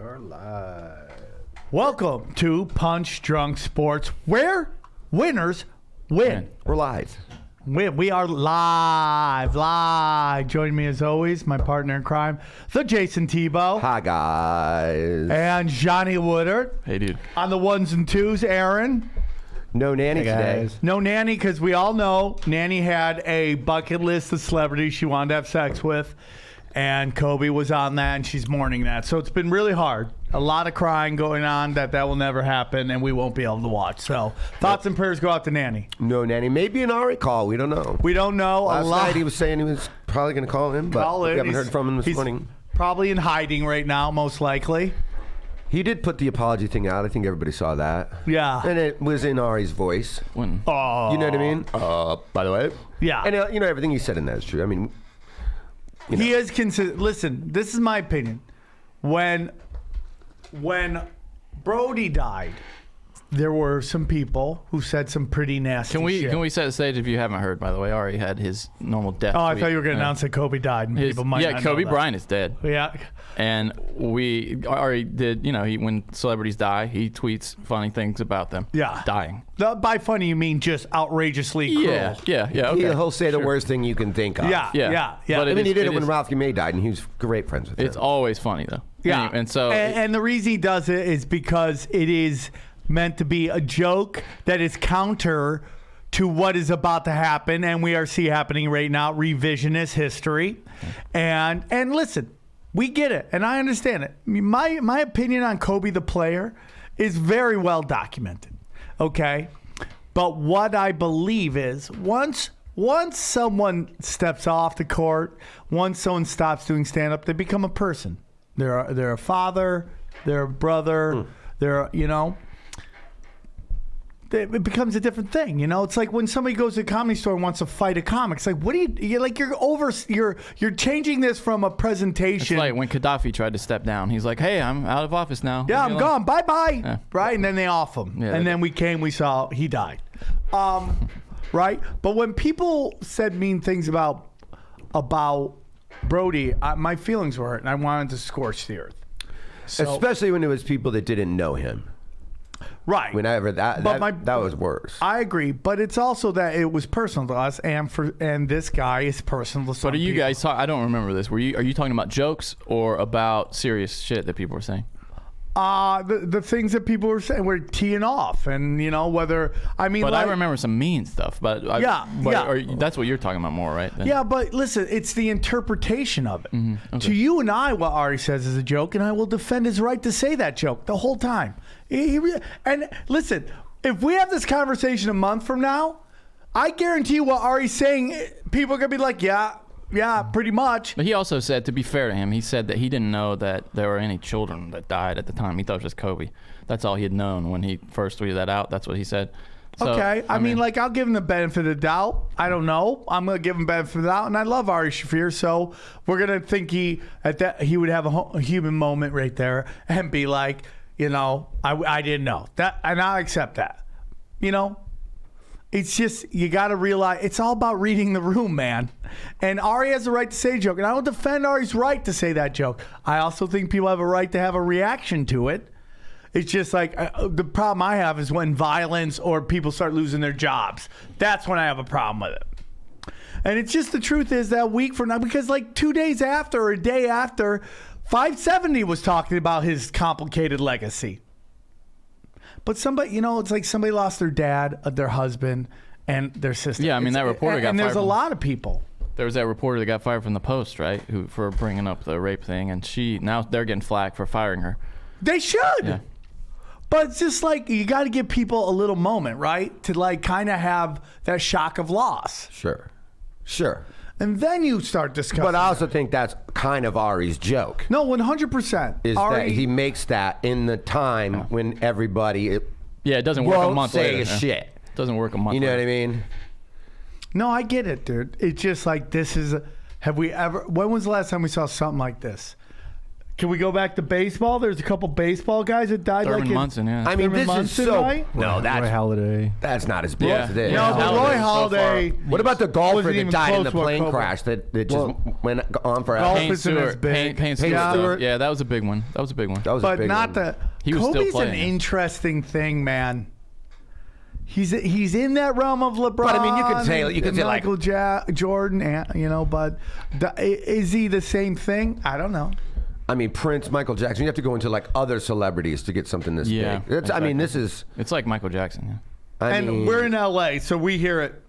are live. Welcome to Punch Drunk Sports, where winners win. We're live. We are live. Joining me as always, my partner in crime, the Jason Tebow. Hi, guys. And Johnny Woodard. Hey, dude. On the ones and twos, Aaron. No nanny today. No nanny, because we all know Nanny had a bucket list of celebrities she wanted to have sex with. And Kobe was on that, and she's mourning that. So it's been really hard. A lot of crying going on that will never happen, and we won't be able to watch. So thoughts and prayers go out to Nanny. No nanny. Maybe an Ari call. We don't know. We don't know. Last night he was saying he was probably going to call him, but we haven't heard from him this morning. Probably in hiding right now, most likely. He did put the apology thing out. I think everybody saw that. Yeah. And it was in Ari's voice. When? Oh. You know what I mean? By the way. Yeah. And, everything he said in that is true. I mean, he is consistent. Listen, this is my opinion. When Brody died, there were some people who said some pretty nasty shit. Can we set the stage if you haven't heard, by the way? Ari had his normal death. Oh, I thought you were going to announce that Kobe died. And people might not Kobe know that. Bryant is dead. Yeah. And Ari did, when celebrities die, he tweets funny things about them. Yeah. Dying. By funny, you mean just outrageously cruel. Yeah, okay. He'll say the worst thing you can think of. Yeah. But I mean, he did it when Ralphie May died, and he was great friends with him. It's always funny, though. Yeah. And so... And the reason he does it is because it is meant to be a joke that is counter to what is about to happen, and we are seeing happening right now, revisionist history. And listen, we get it, and I understand it. My opinion on Kobe the player is very well documented, okay? But what I believe is once someone steps off the court, once someone stops doing stand-up, they become a person. They're a father, they're a brother, it becomes a different thing, It's like when somebody goes to a comedy store and wants to fight a comic. It's like, what do you're changing this from a presentation. It's like when Gaddafi tried to step down. He's like, hey, I'm out of office now. Yeah, I'm gone. Bye-bye. Yeah. Right? And then they off him. Yeah, and then we saw he died. Right? But when people said mean things about Brody, my feelings were hurt, and I wanted to scorch the earth. So, especially when it was people that didn't know him. Right. Whenever that was worse. I agree, but it's also that it was personal to us, and this guy is personal to some But are you people. guys I don't remember this. Are you talking about jokes or about serious shit that people were saying? The things that people were saying were teeing off, and But I remember some mean stuff. But that's what you're talking about more, right? Yeah, but listen, it's the interpretation of it. Mm-hmm. Okay. To you and I, what Ari says is a joke, and I will defend his right to say that joke the whole time. And listen, if we have this conversation a month from now, I guarantee you what Ari's saying, people are going to be like, yeah, pretty much. But he also said, to be fair to him, he said that he didn't know that there were any children that died at the time. He thought it was just Kobe. That's all he had known when he first tweeted that out. That's what he said. So, okay. I mean, I'll give him the benefit of the doubt. I don't know. I'm going to give him benefit of the doubt. And I love Ari Shaffir. So we're going to think he would have a human moment right there and be like, I didn't know that. And I accept that, It's just, you got to realize, it's all about reading the room, man. And Ari has the right to say a joke. And I don't defend Ari's right to say that joke. I also think people have a right to have a reaction to it. It's just like, the problem I have is when violence or people start losing their jobs. That's when I have a problem with it. And it's just, the truth is that week from now, because 2 days after or a day after, 570 was talking about his complicated legacy. But somebody, it's like somebody lost their dad, their husband, and their sister. Yeah, I mean, that reporter got fired. And there's a lot of people. There was that reporter that got fired from the Post, right? For bringing up the rape thing, and now they're getting flack for firing her. They should. Yeah. But it's just you got to give people a little moment, right? To kind of have that shock of loss. Sure. And then you start discussing. But I also think that's kind of Ari's joke. No, 100%. Is that he makes that in the time when everybody it doesn't work a month later. Shit. It doesn't work a month later. You know later. what I mean? No, I get it, dude. It's just this is, have we ever, when was the last time we saw something like this? Can we go back to baseball? There's a couple baseball guys that died. Thurman like in, Munson, yeah. I mean, Thurman this Munson, is so. right? No, Roy that's Halladay. that's not as big Yeah. as it is. No, but Roy Halladay. What about the golfer wasn't that even died in the close to what plane Kobe- crash that just went on forever? Golf Payne isn't as Stewart. big. Payne Yeah. Stewart. Yeah, that was a big one. That was a big one. That was a But big not one. the. He was still Kobe's an playing. interesting thing, man. He's in that realm of LeBron. But, I mean, you could say like Michael Jordan, and, but is he the same thing? I don't know. I mean, Prince, Michael Jackson. You have to go into like other celebrities to get something this Yeah, big. It's, I mean, this exactly. is. It's like Michael Jackson. Yeah. I And mean, we're in LA, so we hear it.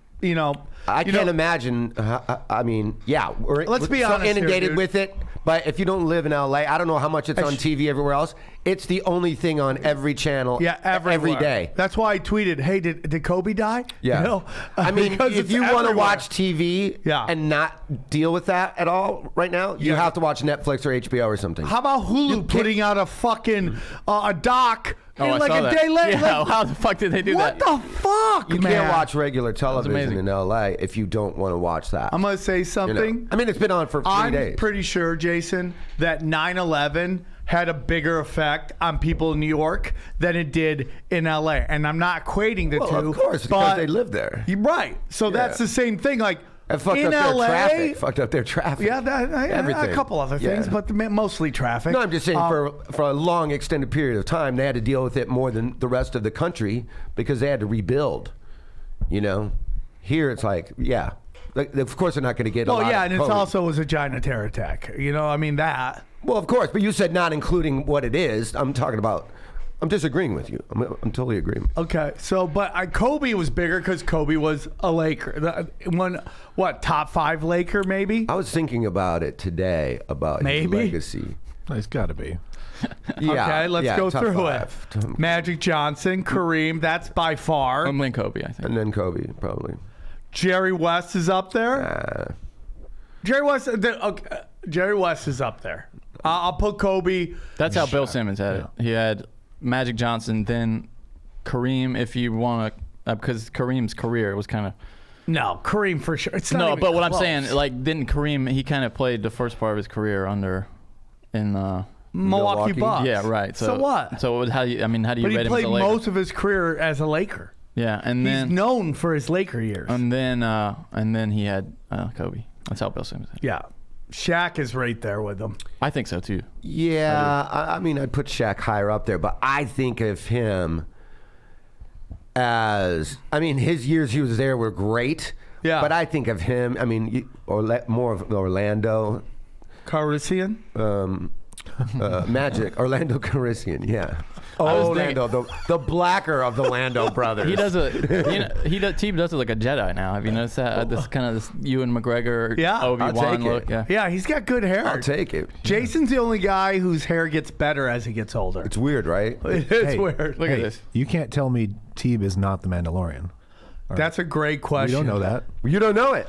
I can't imagine. I mean, yeah, Let's be we're so honest here, inundated dude. with it. But if you don't live in LA, I don't know how much it's on TV everywhere else. It's the only thing on every channel. Yeah, every everywhere. day. That's why I tweeted, "Hey, did Kobe die?" Yeah. I mean, because if it's you want to everywhere. watch TV Yeah. and not deal with that at all right now, you have to watch Netflix or HBO or something. How about Hulu putting out a fucking a doc Oh, and I like saw a that. day later? Yeah, how the fuck did they do what that? the fuck, You man? can't watch regular television amazing. in LA if you don't want to watch that. I'm gonna say You know? something. I mean, it's been on for 3 I'm days. pretty sure, Jason, that 9/11 had a bigger effect on people in New York than it did in LA. And I'm not equating the Well, two. of course, because but they live there. You're right. So that's the same thing. Like And fucked in up their LA, traffic. Fucked up their traffic. yeah, Everything. a couple other things, Yeah. but mostly traffic. No, I'm just saying for a long extended period of time, they had to deal with it more than the rest of the country because they had to rebuild. Here it's like, yeah, like, of course they're not going to get. Well, a lot yeah, of and it's COVID. also was a giant terror attack. I mean that. Well, of course, but you said not including what it is. I'm talking about. I'm disagreeing with you. I'm totally agreeing. Okay, so but Kobe was bigger because Kobe was a Laker. Top 5 Laker maybe? I was thinking about it today about his Maybe? legacy. It's got to be. Yeah, Okay, let's yeah, go top through 5. it. Magic Johnson, Kareem, that's by far. I'm Lynn Kobe, I think. And then Kobe, probably. Jerry West is up there. Jerry West is up there. I'll put Kobe. That's how Bill Simmons had it. He had Magic Johnson, then Kareem, if you want to, because Kareem's career was kind of. No, Kareem for sure. It's not No, even but what I'm close. saying, like, didn't Kareem, he kind of played the first part of his career in Milwaukee Bucks. Yeah, right. So what? So how do you But rate he him as played a Laker? most of his career as a Laker. Yeah, and He's then known for his Laker years. and then he had Kobe. That's how Bill Simmons had it. Yeah. Shaq is right there with him. I think so too. Yeah, I mean, I'd put Shaq higher up there, but I think of him as, I mean, his years he was there were great. Yeah. But I think of him, I mean, more of Orlando, Calrissian? Magic, Orlando Calrissian, yeah. was Orlando, the blacker of the Lando brothers. He does Team does it like a Jedi now. Have you noticed that? This kind of this Ewan McGregor, Yeah, I'll Obi-Wan take it. look. Yeah. Yeah, he's got good hair. I'll take it. Jason's the only guy whose hair gets better as he gets older. It's weird, right? It's Hey, weird. Look at this. You can't tell me Teeb is not the Mandalorian. That's a great You question. don't know that. You don't know it.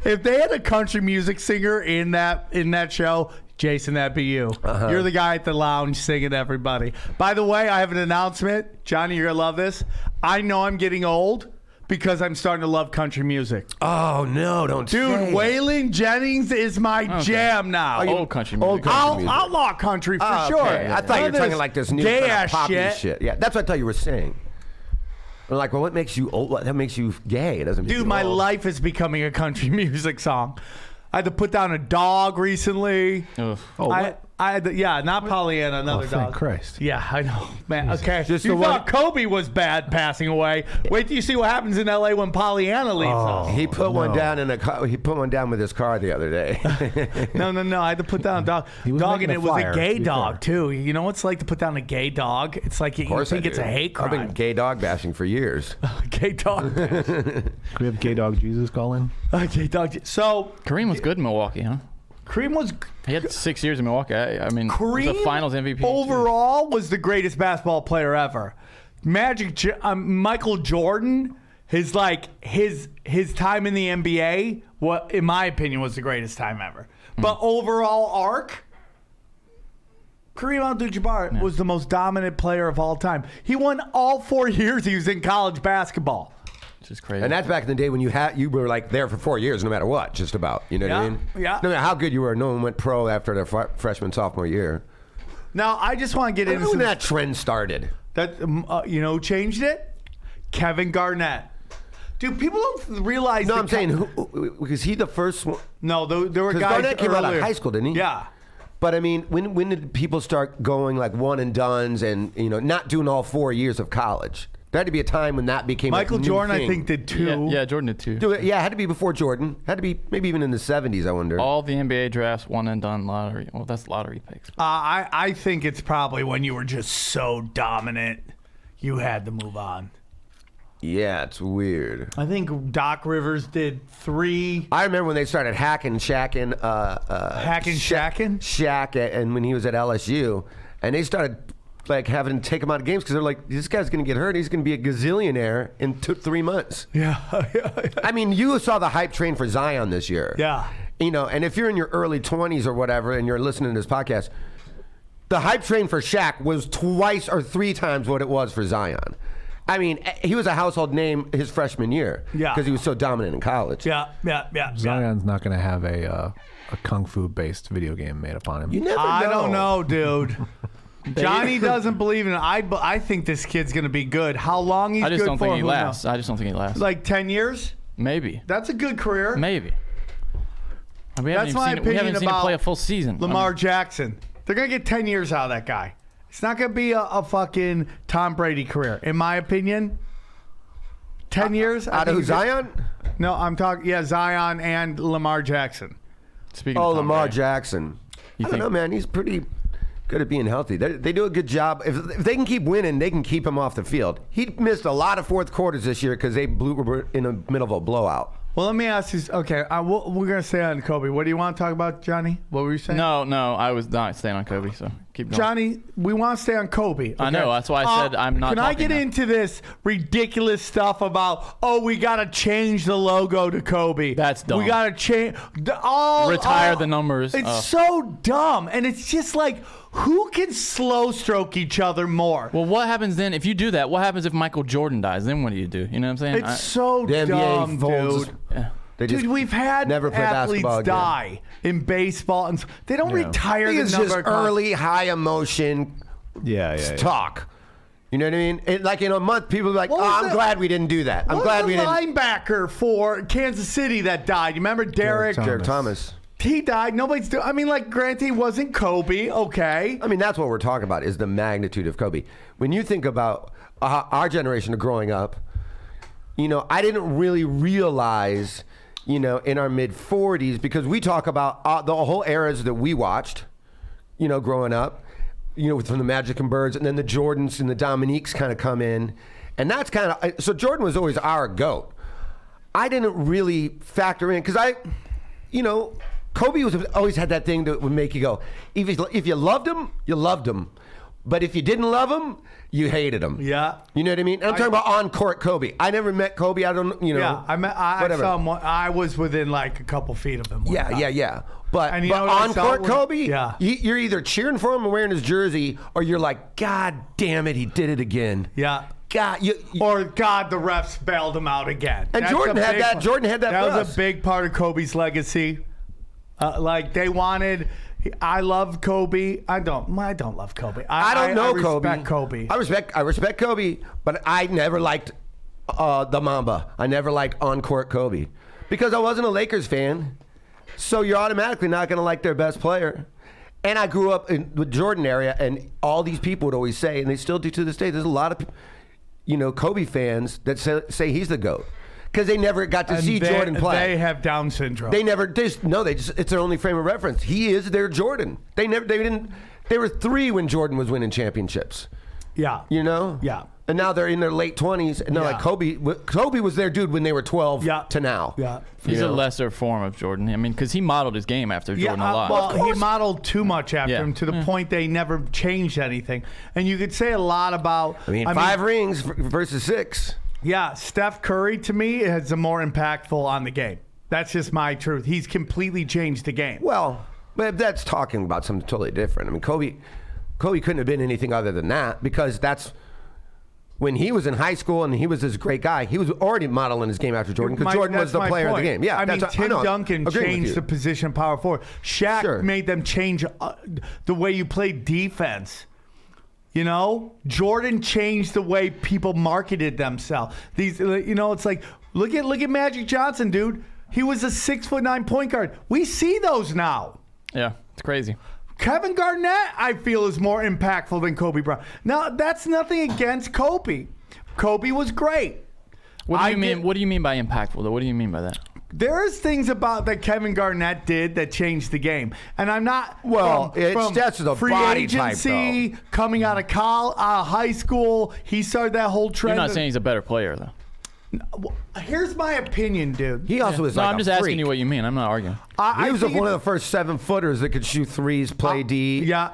If they had a country music singer in that show, Jason, that'd be you. You're the guy at the lounge singing to everybody. By the way, I have an announcement. Johnny, you're going to love this. I know I'm getting old because I'm starting to love country music. Oh, no, don't say Dude, it. Waylon Jennings is my jam now. Old country music. Old country music. Outlaw country for Oh, sure. okay. I thought you were None of talking like this new gay kind ass of poppy shit. Yeah, that's what I thought you were saying. I'm like, well, what makes you old? That makes you gay. It doesn't make Dude, you my old. life is becoming a country music song. I had to put down a dog recently. Ugh. I had to, yeah, not Pollyanna, another Oh, dog. thank Christ. Yeah, I know, man. Okay, Just you the thought one- Kobe was bad passing away. Wait till you see what happens in LA when Pollyanna leaves us. He put one down in a car. He put one down with his car the other day. No. I had to put down a dog. He was Dog, making and a it was a flyer, gay to be dog fair. too. You know what it's like to put down a gay dog? It's like you Of course think I it's do. a hate I've crime. been gay dog bashing for years. Gay dog. Can we have Gay Dog Jesus call in? Gay dog. So Kareem was good in Milwaukee, huh? Kareem was He had 6 years in Milwaukee. I mean, he was Kareem a Finals MVP. overall was the greatest basketball player ever. Michael Jordan, his time in the NBA, what in my opinion was the greatest time ever. But overall arc, Kareem Abdul-Jabbar was the most dominant player of all time. He won all 4 years he was in college basketball. Which is crazy. And that's back in the day when you were like there for 4 years, no matter what, just about. You know what I mean? Yeah. No matter how good you were, no one went pro after their freshman, sophomore year. Now, I just want to get into When that trend started. that. You know who changed it? Kevin Garnett. Dude, people don't realize. No, that I'm saying, was he the first one? No, there were Because guys Garnett came out earlier. of high school, didn't he? Yeah. But I mean, when did people start going like one and dones and not doing all 4 years of college? There had to be a time when that became Michael a new Jordan, thing. I think, did too. Yeah, Jordan did too. Yeah, it had to be before Jordan. Had to be maybe even in the 70s, I wonder. All the NBA drafts, one and done lottery. Well, that's lottery picks. I think it's probably when you were just so dominant, you had to move on. Yeah, it's weird. I think Doc Rivers did 3. I remember when they started hacking Shaqin'. Shaqin'? Shaq, and when he was at LSU, and they started like having to take him out of games because they're like, this guy's going to get hurt. He's going to be a gazillionaire in 3 months. Yeah. I mean, you saw the hype train for Zion this year. Yeah. And if you're in your early 20s or whatever, and you're listening to this podcast, the hype train for Shaq was 2 or 3 times what it was for Zion. I mean, he was a household name his freshman year. Yeah. Because he was so dominant in college. Yeah. Zion's not going to have a kung fu based video game made upon him. You never know. I don't know, dude. Johnny doesn't believe in it. I think this kid's going to be good. How long he's I just good don't for, think he who lasts. knows? I just don't think he lasts. Like 10 years? Maybe. That's a good career. Maybe. We That's my haven't opinion seen him about play a full season. Lamar Jackson. They're going to get 10 years out of that guy. It's not going to be a fucking Tom Brady career, in my opinion. 10 years. Out of who, Zion? No, I'm talking, Zion and Lamar Jackson. Speaking of Tom Lamar Brady. Jackson. I don't think- know, man. He's pretty good at being healthy. They do a good job. If they can keep winning, they can keep him off the field. He missed a lot of fourth quarters this year because they were in the middle of a blowout. Well, let me ask you. Okay, we're going to stay on Kobe. What do you want to talk about, Johnny? What were you saying? No, I was not staying on Kobe, so keep going. Johnny, we want to stay on Kobe. I okay? know, that's why I said I'm not Can I talking get now. into this ridiculous stuff about, we got to change the logo to Kobe? That's dumb. We got to change. Retire the numbers. It's so dumb. And it's just like, who can slow stroke each other more? Well, what happens then if you do that? What happens if Michael Jordan dies? Then what do you do? You know what I'm saying? It's so The NBA dumb, folds. dude. They just Dude, we've had never play athletes basketball again. die in baseball, and they don't retire I think the it's number just of times. early, high emotion Yeah. talk. You know what I mean? Like in a month, people are like, What was I'm the- glad we didn't do that. I'm What glad was we the didn't. linebacker for Kansas City that died? You remember Derek? Derek Thomas. He died. Nobody's doing. I mean, like, granted, he wasn't Kobe. Okay. I mean, that's what we're talking about is the magnitude of Kobe. When you think about our generation of growing up, I didn't really realize, in our mid 40s, because we talk about the whole eras that we watched, growing up, from the Magic and Birds, and then the Jordans and the Dominiques kind of come in. And that's kind of, so Jordan was always our GOAT. I didn't really factor in, because Kobe always had that thing that would make you go, if you loved him, you loved him. But if you didn't love him, you hated him. Yeah. You know what I mean? And I'm talking about on-court Kobe. I never met Kobe. I don't, Yeah. I whatever. saw him. I was within like a couple feet of him. one time. Yeah. But And you know what I saw on-court when- Kobe, Yeah. you're either cheering for him and wearing his jersey, or you're like, God damn it, he did it again. Yeah. God, Or God, the refs bailed him out again. And That's Jordan a had big that- part. Jordan had that That for was us. a big part of Kobe's legacy. Like they wanted. I love Kobe. I don't love Kobe. I don't know respect Kobe. I respect Kobe, but I never liked the Mamba. I never liked on-court Kobe because I wasn't a Lakers fan. So you're automatically not going to like their best player. And I grew up in the Jordan area, and all these people would always say, and they still do to this day, there's a lot of Kobe fans that say he's the GOAT because they never got to see Jordan play. They have Down syndrome. It's their only frame of reference. He is their Jordan. They were 3 when Jordan was winning championships. Yeah. Yeah. And now they're in their late 20s, and they're like Kobe was their dude when they were 12 to now. Yeah. He's a lesser form of Jordan. I mean, because he modeled his game after Jordan a lot. Well, he modeled too much after Yeah. him to the point they never changed anything. And you could say a lot about. 5 rings versus 6. Yeah, Steph Curry to me is the more impactful on the game. That's just my truth. He's completely changed the game. Well, but that's talking about something totally different. I mean, Kobe couldn't have been anything other than that because that's when he was in high school and he was this great guy, he was already modeling his game after Jordan because Jordan was the player of the game. Yeah, I mean, Tim Duncan changed the position of power forward. Shaq made them change the way you play defense. You know, Jordan changed the way people marketed themselves. It's like look at Magic Johnson, dude. He was a 6'9" point guard. We see those now. Yeah, it's crazy. Kevin Garnett, I feel, is more impactful than Kobe Bryant. Now, that's nothing against Kobe. Kobe was great. What do you mean? What do you mean by impactful? Though? What do you mean by that? There's things about that Kevin Garnett did that changed the game, and I'm not. That's the free body agency, type, though. Coming out of high school, he started that whole trend. You're not saying he's a better player, though. Here's my opinion, dude. He also is no, like I'm just asking you what you mean. I'm not arguing. He was one of the first 7-footers that could shoot threes, play D. Yeah.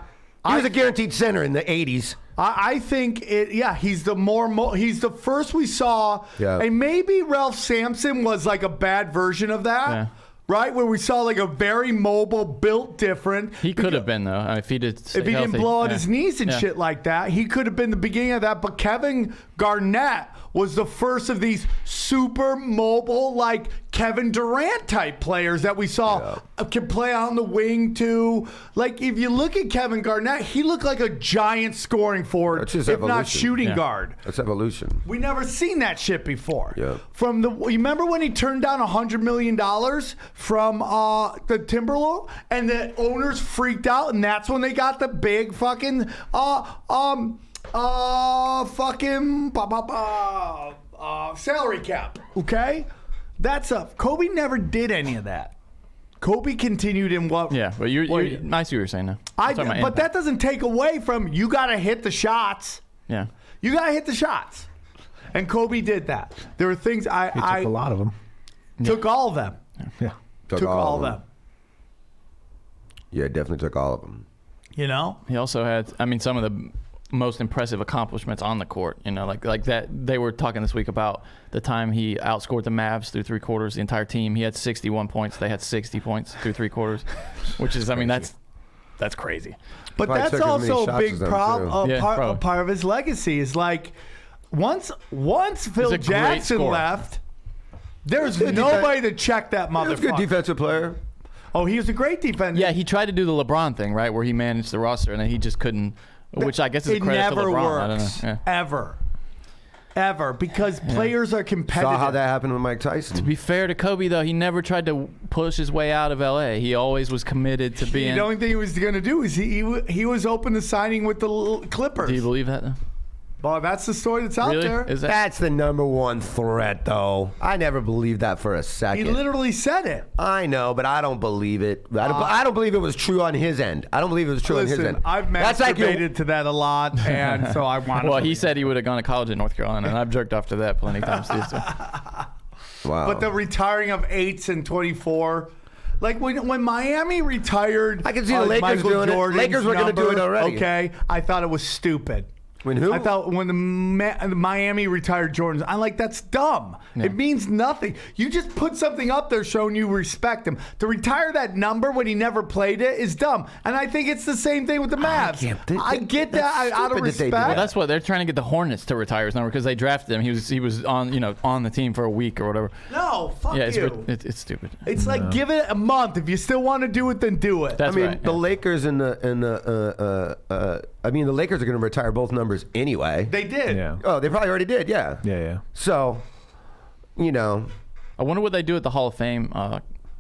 He was a guaranteed center in the 80s. I think he's he's the first we saw. Yeah. And maybe Ralph Sampson was like a bad version of that. Yeah. Right? Where we saw like a very mobile, built different. He could have been, though, if he did stay If he healthy. didn't blow out his knees and shit like that, he could have been the beginning of that. But Kevin Garnett was the first of these super mobile, like Kevin Durant type players that we saw can play on the wing too. Like if you look at Kevin Garnett, he looked like a giant scoring forward, That's his if evolution. not shooting guard. That's evolution. We never seen that shit before. Yeah. You remember when he turned down $100 million from the Timberwolves, and the owners freaked out, and that's when they got the big fucking salary cap. Okay, that's up. Kobe never did any of that. Kobe continued in what? Yeah, but I see what you're saying now. But that doesn't take away from you got to hit the shots. Yeah, you got to hit the shots, and Kobe did that. There were things He took a lot of them. Took all of them. Yeah. Took all of them. Yeah, definitely took all of them. You know? he also had, some of the most impressive accomplishments on the court. You know, like that. They were talking this week about the time he outscored the Mavs through 3 quarters. The entire team. He had 61 points. They had 60 points through 3 quarters, which is, that's crazy. But Probably that's took as many also a shots big as them, problem. too. A part of his legacy is like once Phil Jackson left, there's nobody to check that motherfucker. He was a good defensive player. Oh, he was a great defender. Yeah, he tried to do the LeBron thing, right, where he managed the roster, and then he just couldn't. Which I guess is a credit to LeBron. It never works. I don't know. Yeah. Ever, because players are competitive. Saw how that happened with Mike Tyson. To be fair to Kobe, though, he never tried to push his way out of L.A. He always was committed to being. The only thing he was going to do is he was open to signing with the Clippers. Do you believe that, though? Well, that's the story that's out Really? there. Is that? That's the number one threat, though. I never believed that for a second. He literally said it. I know, but I don't believe it. I don't believe it was true on his end. I don't believe it was true on his end. I've masturbated to that a lot, and so I want. Well, he said he would have gone to college in North Carolina, and I've jerked off to that plenty of times too. So. Wow. But the retiring of 8s and 24. Like when Miami retired, I can see the Lakers Michael doing Jordan's it. Lakers were going to do it already. Okay, I thought it was stupid. When who? I thought when the Miami retired Jordans, I'm like, that's dumb. Yeah. It means nothing. You just put something up there showing you respect him. To retire that number when he never played it is dumb. And I think it's the same thing with the Mavs. I get that out of respect. Well, that's what they're trying to get the Hornets to retire his number because they drafted him. He was on the team for a week or whatever. No, fuck you. It's stupid. It's like give it a month. If you still want to do it, then do it. That's right. The Lakers and the Lakers are going to retire both numbers anyway. They did. Yeah. Oh, they probably already did. Yeah. Yeah. So, I wonder what they do at the Hall of Fame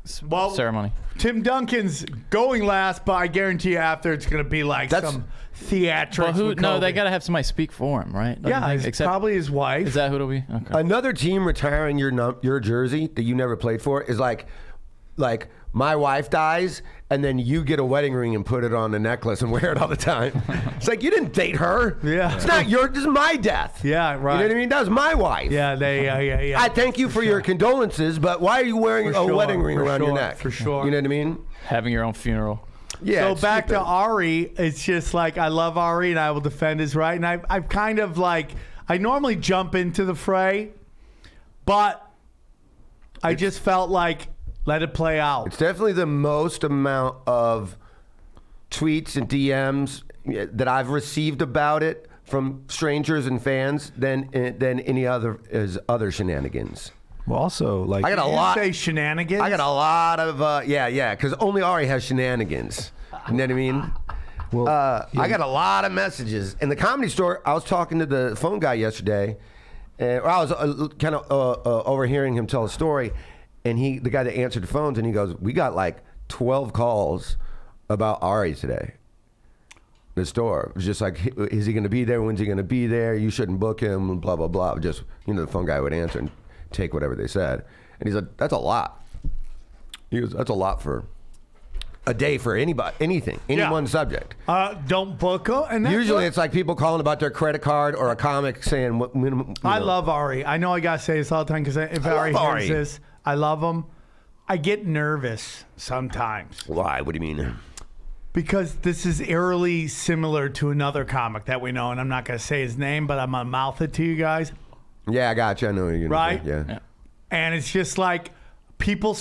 ceremony. Tim Duncan's going last, but I guarantee you after it's going to be like some theatrics. Well, with no, Kobe. they got to have somebody speak for him, right? Probably his wife. Is that who it'll be? Okay. Another team retiring your jersey that you never played for is like my wife dies and then you get a wedding ring and put it on a necklace and wear it all the time. It's like you didn't date her. Yeah. It's not this is my death. Yeah, right. You know what I mean? That was my wife. Yeah, yeah. I thank you for your condolences, but why are you wearing a wedding ring around your neck? For sure. You know what I mean? Having your own funeral. Yeah. So back to Ari, it's just like I love Ari and I will defend his right. And I've kind of like, I normally jump into the fray, but I just felt like let it play out. It's definitely the most amount of tweets and DMs that I've received about it from strangers and fans than any other shenanigans. Well, also, like, I got a You lot. say shenanigans? I got a lot of because only Ari has shenanigans. You know what I mean? well, I got a lot of messages in the Comedy Store. I was talking to the phone guy yesterday, or I was kind of overhearing him tell a story, and the guy that answered the phones, and he goes, "We got like 12 calls about Ari today." The store it was just like, "Is he going to be there? When's he going to be there? You shouldn't book him." Blah blah blah. Just the phone guy would answer and take whatever they said, and he's like, "That's a lot." He goes, "That's a lot for a day for anybody, anything, any one subject." Don't book them. And that's Usually what- it's like people calling about their credit card or a comic saying what minimum. I love Ari. I know I got to say this all the time because if Ari love hears Ari. this, I love him. I get nervous sometimes Why? What do you mean? because this is eerily similar to another comic that we know, and I'm not going to say his name, but I'm going to mouth it to you guys. Yeah, I got you. I know what you're gonna Right? say. Yeah. And it's just like people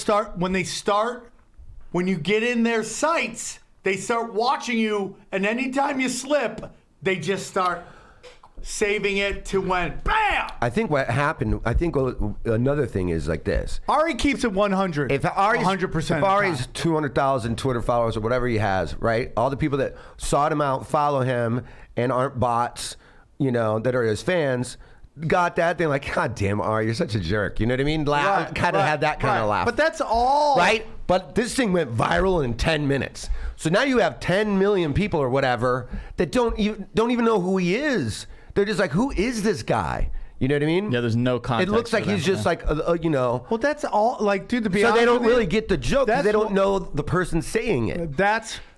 when you get in their sights, they start watching you, and anytime you slip, they just start saving it to when, bam! I think what happened. I think another thing is like this. Ari keeps it 100. If Ari's 100%. if Ari's 200,000 Twitter followers or whatever he has, right? All the people that sought him out, follow him, and aren't bots, that are his fans, got that. They're like, "God damn, Ari, you're such a jerk." You know what I mean? Kind of had that kind of laugh. But that's all. Right? But this thing went viral in 10 minutes. So now you have 10 million people or whatever that don't even know who he is. They're just like, "Who is this guy?" You know what I mean? Yeah, there's no context. It looks like for them, he's just like, Well, that's all. Like, dude, to be So honest they don't with you, really get the joke because that's they don't what- know the person saying it.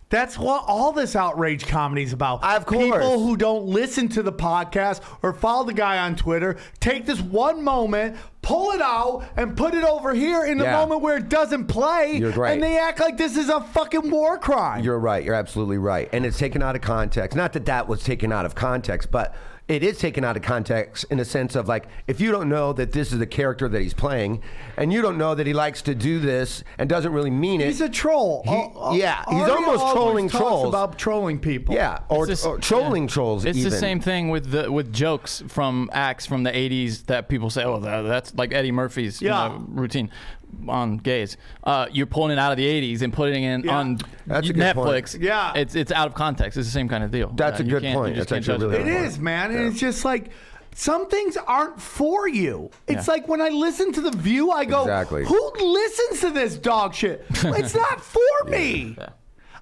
That's what all this outrage comedy is about. Of course. People who don't listen to the podcast or follow the guy on Twitter take this one moment, pull it out, and put it over here in the Yeah. moment where it doesn't play. You're right. And they act like this is a fucking war crime. You're right. You're absolutely right. And it's taken out of context. Not that was taken out of context, but it is taken out of context in a sense of like, if you don't know that this is the character that he's playing, and you don't know that he likes to do this and doesn't really mean it. He's a troll. He's Ari almost always trolling talks trolls. about trolling people. Yeah, or It's just- trolling trolls. It's even. the same thing with jokes from acts from the 80s that people say, "Oh, that's like Eddie Murphy's routine on gays." You're pulling it out of the 80s and putting it on That's a good Netflix. point. Yeah. It's out of context. It's the same kind of deal. That's a You good can't- point. you just That's can't actually judge really It good is, man. And it's just like some things aren't for you. It's Yeah. like when I listen to The View, I go, Exactly. who listens to this dog shit? It's not for me. Yeah.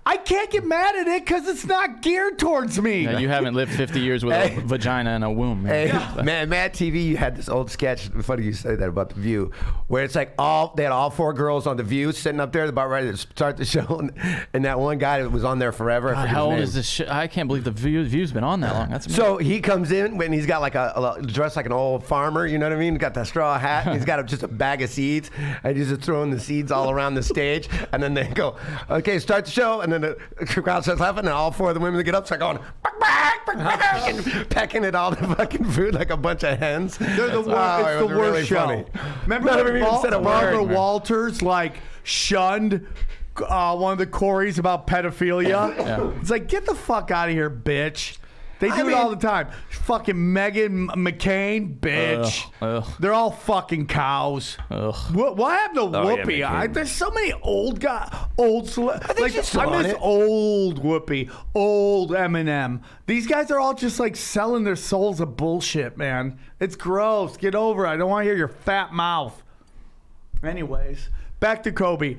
I can't get mad at it because it's not geared towards me. Yeah, you haven't lived 50 years with a vagina and a womb. Man. Hey, man, Mad TV, you had this old sketch. Funny you say that about The View, where it's like they had all 4 girls on The View sitting up there, about ready to start the show, and that one guy that was on there forever. I God, forget how his old name. is this shit? I can't believe the View's been on that long. That's So he comes in when he's got like a dressed like an old farmer, you know what I mean? Got that straw hat, and he's got just a bag of seeds, and he's just throwing the seeds all around the stage, and then they go, "Okay, start the show," and then the crowd starts laughing, and all 4 of the women that get up start going, and pecking at all the fucking food like a bunch of hens. They're the worst. Oh, It's it the was worst really show. funny. Remember None of when them even said a word, Barbara man. Walters shunned one of the Corys about pedophilia? Yeah. It's like, get the fuck out of here, bitch. They do I it mean- all the time. Fucking Meghan McCain, bitch. Ugh. They're all fucking cows. Ugh. What happened to Oh, yeah, Whoopi? McCain. There's so many old she's still I on miss it. old Whoopi, old Eminem. These guys are all just like selling their souls of bullshit, man. It's gross. Get over it. I don't want to hear your fat mouth. Anyways, back to Kobe.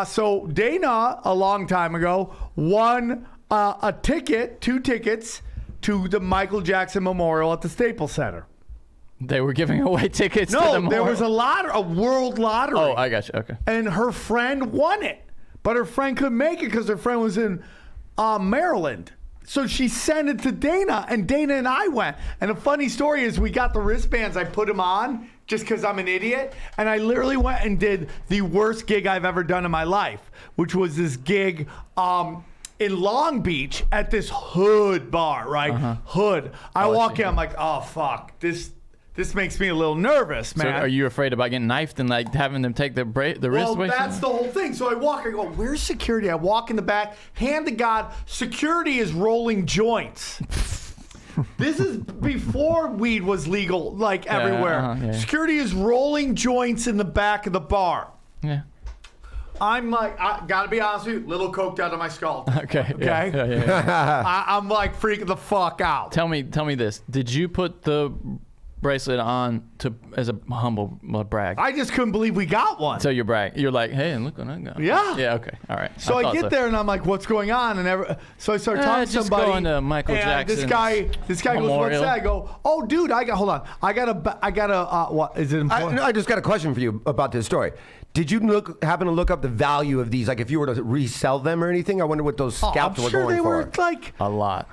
So Dana, a long time ago, won two tickets to the Michael Jackson Memorial at the Staples Center. They were giving away tickets to the No, there memorial. was a world lottery. Oh, I got you. Okay. And her friend won it. But her friend couldn't make it because her friend was in Maryland. So she sent it to Dana, and Dana and I went. And the funny story is we got the wristbands. I put them on just because I'm an idiot. And I literally went and did the worst gig I've ever done in my life, which was this gig in Long Beach at this hood bar, right? Hood. I walk in, I'm like, oh, fuck. This makes me a little nervous, man. So are you afraid about getting knifed and like having them take the wrist Well, away? that's the whole thing. So I walk, I go, where's security? I walk in the back, hand to God, security is rolling joints. This is before weed was legal, like everywhere. Yeah. Security is rolling joints in the back of the bar. Yeah. I'm like, I gotta be honest with you, little coked out of my skull. Okay. Okay. Yeah. I'm like freaking the fuck out. Tell me this. Did you put the bracelet on as a humble brag? I just couldn't believe we got one. So you brag. You're like, hey, look what I got. Yeah. Yeah. Okay. All right. So I get there and I'm like, what's going on? And so I start talking to just somebody. going to Michael and Jackson's this guy goes, what's memorial. that? I go, oh, dude, hold on. I got a, what, is it important? I just got a question for you about this story. Did you happen to look up the value of these? Like, if you were to resell them or anything, I wonder what those scalps I'm were sure going they for. were like A lot.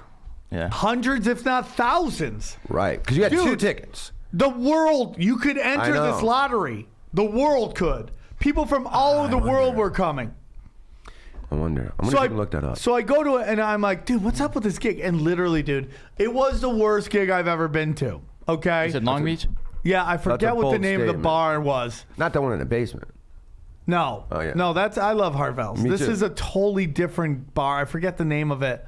Yeah. hundreds, if not thousands. Right, because you had Dude. 2 tickets. The world, you could I enter know. this lottery. The world could. People from all over the world were coming. I wonder. I'm gonna look that up. So I go to it and I'm like, dude, what's up with this gig? And literally, dude, it was the worst gig I've ever been to. Okay. You said Long Beach? Yeah, I forget what the bold name of the statement. bar was. Not the one in the basement. No. Oh, yeah. No, I love Harvell's. Me This too. is a totally different bar. I forget the name of it.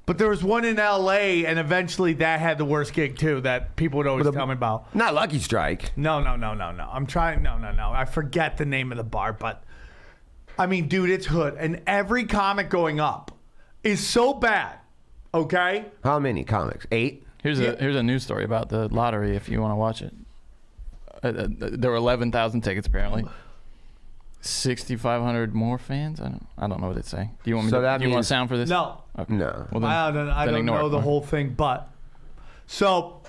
But there was one in LA, and eventually that had the worst gig too that people would always tell me about. Not Lucky Strike. No. I'm trying. No. I forget the name of the bar, but I mean, dude, it's hood, and every comic going up is so bad. Okay. How many comics? 8? Here's a news story about the lottery if you want to watch it. There were 11,000 tickets apparently. 6,500 more fans. I don't know what it's saying. Do you want me So to? that Do you want means- a sound for this? No. Okay. No. Well, then, I don't ignore know it. the whole thing, but so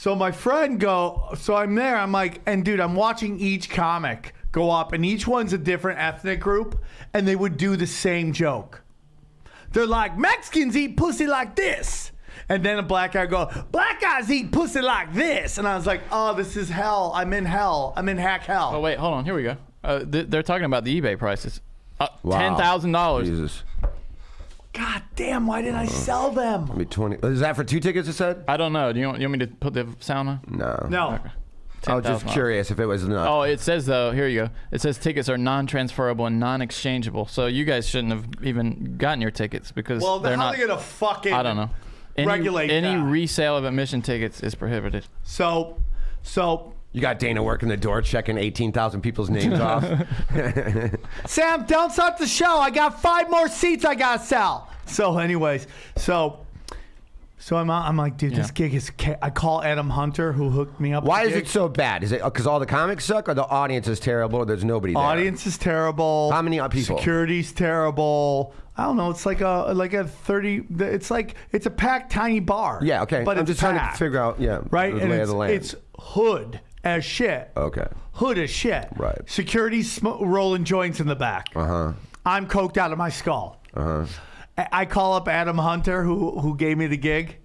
my friend so I'm there, I'm like, and dude, I'm watching each comic go up, and each one's a different ethnic group, and they would do the same joke. They're like, Mexicans eat pussy like this. And then a black guy go, black guys eat pussy like this. And I was like, oh, this is hell. I'm in hell. I'm in hack hell. Oh wait, hold on. Here we go. They're talking about the eBay prices. Wow. $10,000. Jesus. God damn, why didn't I sell them? Maybe 20. Is that for 2 tickets? It said. I don't know. Do you want me to put the sound on? No. No. Okay. I was just $10,000. curious if it was enough. Oh, it says though. Here you go. It says tickets are non-transferable and non-exchangeable. So you guys shouldn't have even gotten your tickets because Well, they're how not. are they going to fucking I don't know. regulate any that? resale of admission tickets is prohibited. So You got Dana working the door, checking 18,000 people's names off. Sam, don't start the show. I got 5 more seats I gotta sell. So, anyways, so I'm like, dude, this gig is. I call Adam Hunter, who hooked me up. Why with is the it gig. so bad? Is it because all the comics suck, or the audience is terrible, or there's nobody there? Audience is terrible. How many people? Security's terrible. I don't know. It's like a 30. It's a packed tiny bar. Yeah, okay. But I'm it's just trying to packed, figure out, right, the and lay of the land. it's hood as shit. Okay. Hood as shit. Right. Security's rolling joints in the back. Uh-huh. I'm coked out of my skull. Uh-huh. I call up Adam Hunter, who gave me the gig,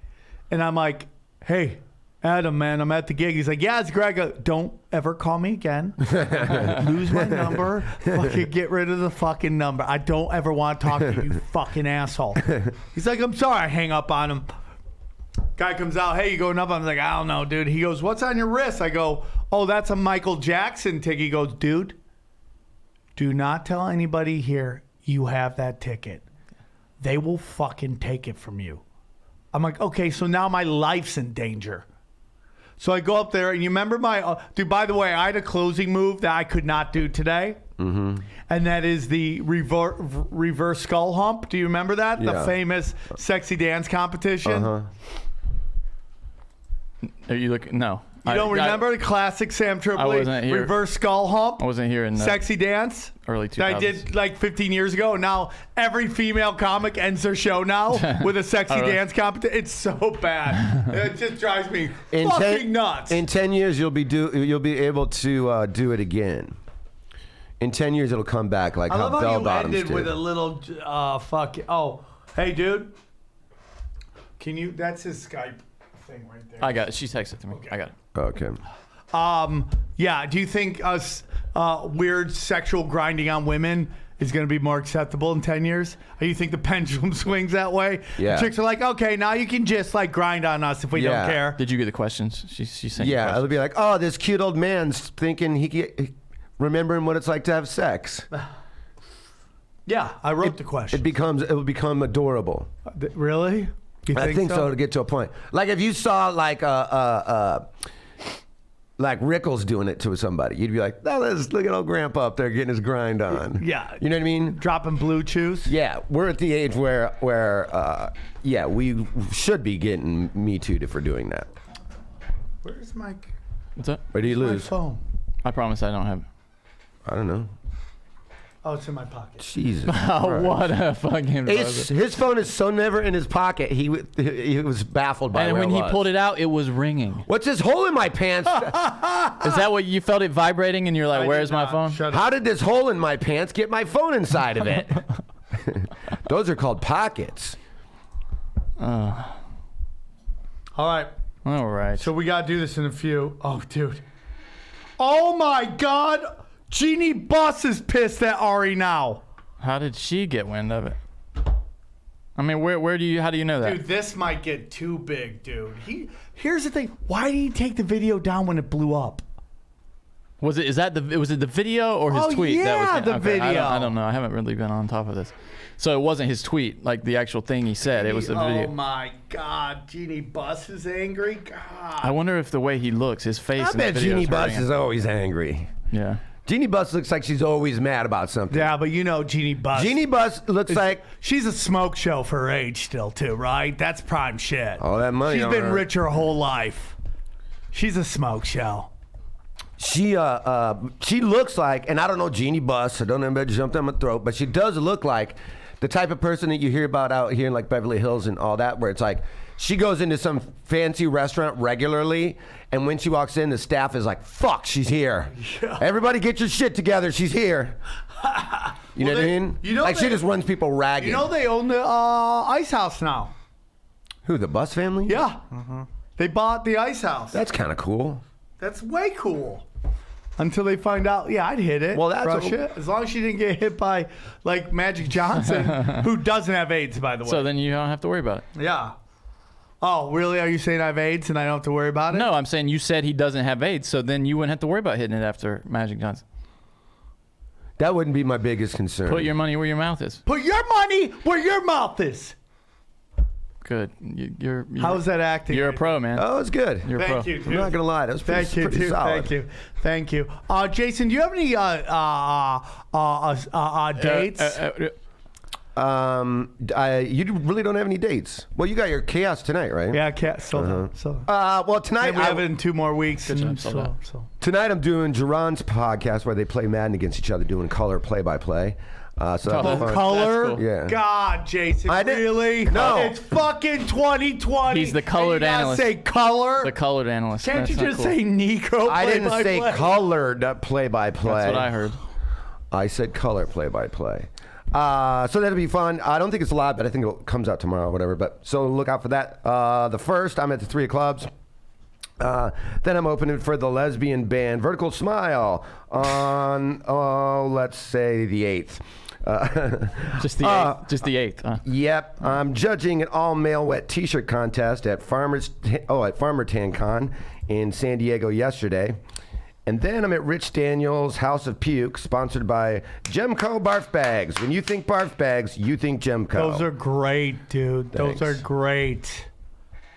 and I'm like, hey, Adam, man, I'm at the gig. He's like, yeah, it's Greg. I go, don't ever call me again. Lose my number. Fucking get rid of the fucking number. I don't ever want to talk to you, fucking asshole. He's like, I'm sorry. I hang up on him. Guy comes out, hey, you going up? I'm like, I don't know, dude. He goes, what's on your wrist? I go, oh, that's a Michael Jackson ticket. He goes, dude, do not tell anybody here you have that ticket. They will fucking take it from you. I'm like, okay, so now my life's in danger. So I go up there, and you remember my dude. By the way, I had a closing move that I could not do today, and that is the reverse skull hump. Do you remember that? Yeah. The famous sexy dance competition. Uh-huh. Are you looking? No. You don't remember the classic Sam Tripoli wasn't here. reverse skull hump? I wasn't here in the Sexy dance. early That I 2000s. did like 15 years ago. Now every female comic ends their show now with a sexy really? dance competition. It's so bad. It just drives me In fucking nuts. In 10 years, you'll be able to do it again. In 10 years, it'll come back like I how love how bell you bottoms ended did. with a little fuck. Oh, hey, dude. Can you? That's his Skype thing right there. I got it. She texted to me. I got it. Okay. Yeah. Do you think us weird sexual grinding on women is going to be more acceptable in 10 years? Or you think the pendulum swings that way? Yeah. Chicks are like, okay, now you can just like grind on us if we Yeah. don't care. Did you get the questions? She sent you Yeah, questions. it'll be like, oh, this cute old man's thinking remembering what it's like to have sex. Yeah, I wrote the question. It will become adorable. Really? You I think so to get to a point. Like if you saw like Rickles doing it to somebody, you'd be like, "Oh, look at old Grandpa up there getting his grind on." Yeah, you know what I mean. Dropping blue chews. Yeah, we're at the age where we should be getting Me Too if we're doing that. Where's my? What's up? Where do you My lose? phone. I promise I don't have it. I don't know. Oh, it's in my pocket. Jesus. Oh, what a fucking. His phone is so never in his pocket. He was baffled by And where when it he was. pulled it out, it was ringing. What's this hole in my pants? Is that what you felt it vibrating and you're like, where's my phone? How did this hole in my pants get my phone inside of it? Those are called pockets. All right. All right. So we gotta do this in a few. Oh, dude. Oh my God. Jeannie Buss is pissed at Ari now. How did she get wind of it? I mean, how do you know that? Dude, this might get too big, dude. Here's the thing. Why did he take the video down when it blew up? Was it the video or his Oh, tweet? yeah, the video. I don't know. I haven't really been on top of this. So it wasn't his tweet, like the actual thing he said. It was the video. Oh my God, Jeannie Buss is angry. God. I wonder if the way he looks, his face. I in bet the video Jeannie Buss hurting is him. always angry. Yeah. Jeannie Buss looks like she's always mad about something. Yeah, but you know Jeannie Buss. Jeannie Buss looks like she's a smoke show for her age still too, right? That's prime shit. all that money. She's on been her. rich her whole life. She's a smoke show. She looks like, and I don't know Jeannie Buss, so don't anybody jump down my throat, but she does look like the type of person that you hear about out here in like Beverly Hills and all that, where it's like she goes into some fancy restaurant regularly, and when she walks in, the staff is like, "Fuck, she's here! Yeah. Everybody, get your shit together. She's here." You know what I mean? You know like she they- just runs people ragged. You know they own the Ice House now. Who, the Buss family? Yeah. They bought the Ice House. That's kind of cool. That's way cool. Until they find out, yeah, I'd hit it. Well, that's Rush a- it. As long as she didn't get hit by like Magic Johnson, who doesn't have AIDS, by the way. So then you don't have to worry about it. Yeah. Oh, really? Are you saying I have AIDS and I don't have to worry about it? No, I'm saying you said he doesn't have AIDS, so then you wouldn't have to worry about hitting it after Magic Johnson. That wouldn't be my biggest concern. Put your money where your mouth is. Put your money where your mouth is. Good. You're How's that acting? You're a pro, man. Oh, it's good. You're a pro. Thank you, dude. I'm not gonna lie, that was pretty, Thank you, pretty dude. solid. Thank you. Jason, do you have any dates? You really don't have any dates. Well, you got your chaos tonight, right? Yeah, cat. So, Well, tonight we have it in 2 more weeks. Good and job, sold out. tonight I'm doing Jerron's podcast where they play Madden against each other, doing color play-by-play. So that'll be fun. Color? That's cool. Yeah. God, Jason, I didn't- really? No. It's fucking 2020. He's the colored and you gotta analyst. Say color. The colored analyst. Can't That's you not just cool. say Negro? I didn't say play-by-play? colored play-by-play. That's what I heard. I said color play-by-play. So that'll be fun. I don't think it's live, but I think it comes out tomorrow or whatever. But so look out for that. The first, I'm at the 3 of clubs. Then I'm opening for the lesbian band Vertical Smile on, let's say the 8th. Just the eighth. Just the 8th. Huh? Yep, I'm judging an all-male wet T-shirt contest at Farmer Tan Con in San Diego yesterday. And then I'm at Rich Daniel's House of Puke, sponsored by Gemco Barf Bags. When you think barf bags, you think Gemco. Those are great, dude. Thanks. Those are great.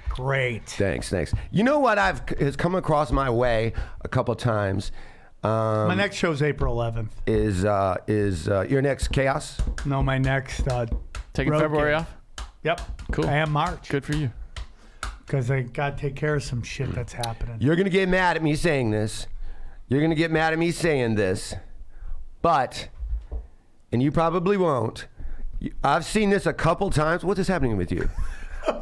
Great. Thanks. You know what has come across my way a couple times My next show's April 11th. is your next chaos? No, my next. Taking road February gig. off. Yep. Cool. And March. Good for you. Because I got to take care of some shit that's happening. You're gonna get mad at me saying this. You're gonna get mad at me saying this, but, and you probably won't. I've seen this a couple times. What is happening with you?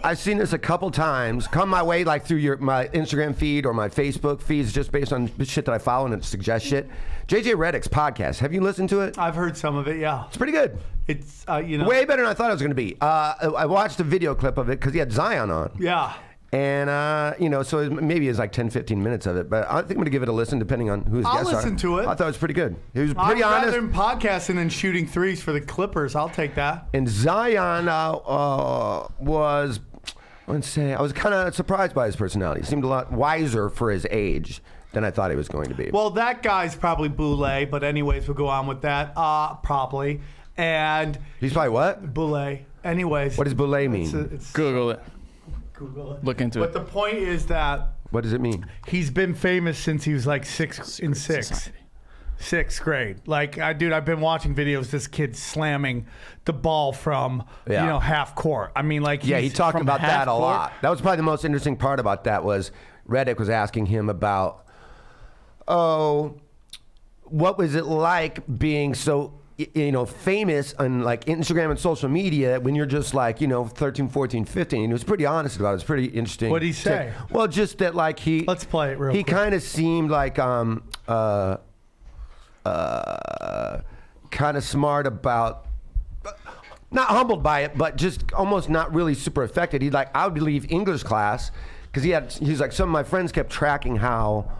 I've seen this a couple times come my way, like through my Instagram feed or my Facebook feeds, just based on shit that I follow and it suggests shit. JJ Redick's podcast. Have you listened to it? I've heard some of it, yeah. It's pretty good. It's, you know. Way better than I thought it was going to be. I watched a video clip of it because he had Zion on. Yeah. And, so maybe it's like 10, 15 minutes of it. But I think I'm going to give it a listen depending on who his I'll guests are. listen to it. I thought it was pretty good. He was pretty I'd honest. rather him podcasting than shooting threes for the Clippers. I'll take that. And Zion was, I was kind of surprised by his personality. He seemed a lot wiser for his age than I thought he was going to be. Well, that guy's probably boule, but anyways, we'll go on with that. Probably. And He's probably what? Boulay. Anyways. What does Boulay mean? It's Google it. Google it. Look into But it. the point is that What does it mean? he's been famous since he was like sixth grade. Like, dude, I've been watching videos. This kid slamming the ball from half court. I mean, like, Yeah, he he's talked from about half that a court. lot. That was probably the most interesting part about that was Reddick was asking him about, what was it like being so famous on like Instagram and social media when you're just like 13, 14, 15. And he was pretty honest about it. It's pretty interesting. What'd he say? Well, just that like Let's play it real He quick. kind of seemed like kind of smart about, not humbled by it, but just almost not really super affected. He'd like, I would leave English class because he's like, some of my friends kept tracking how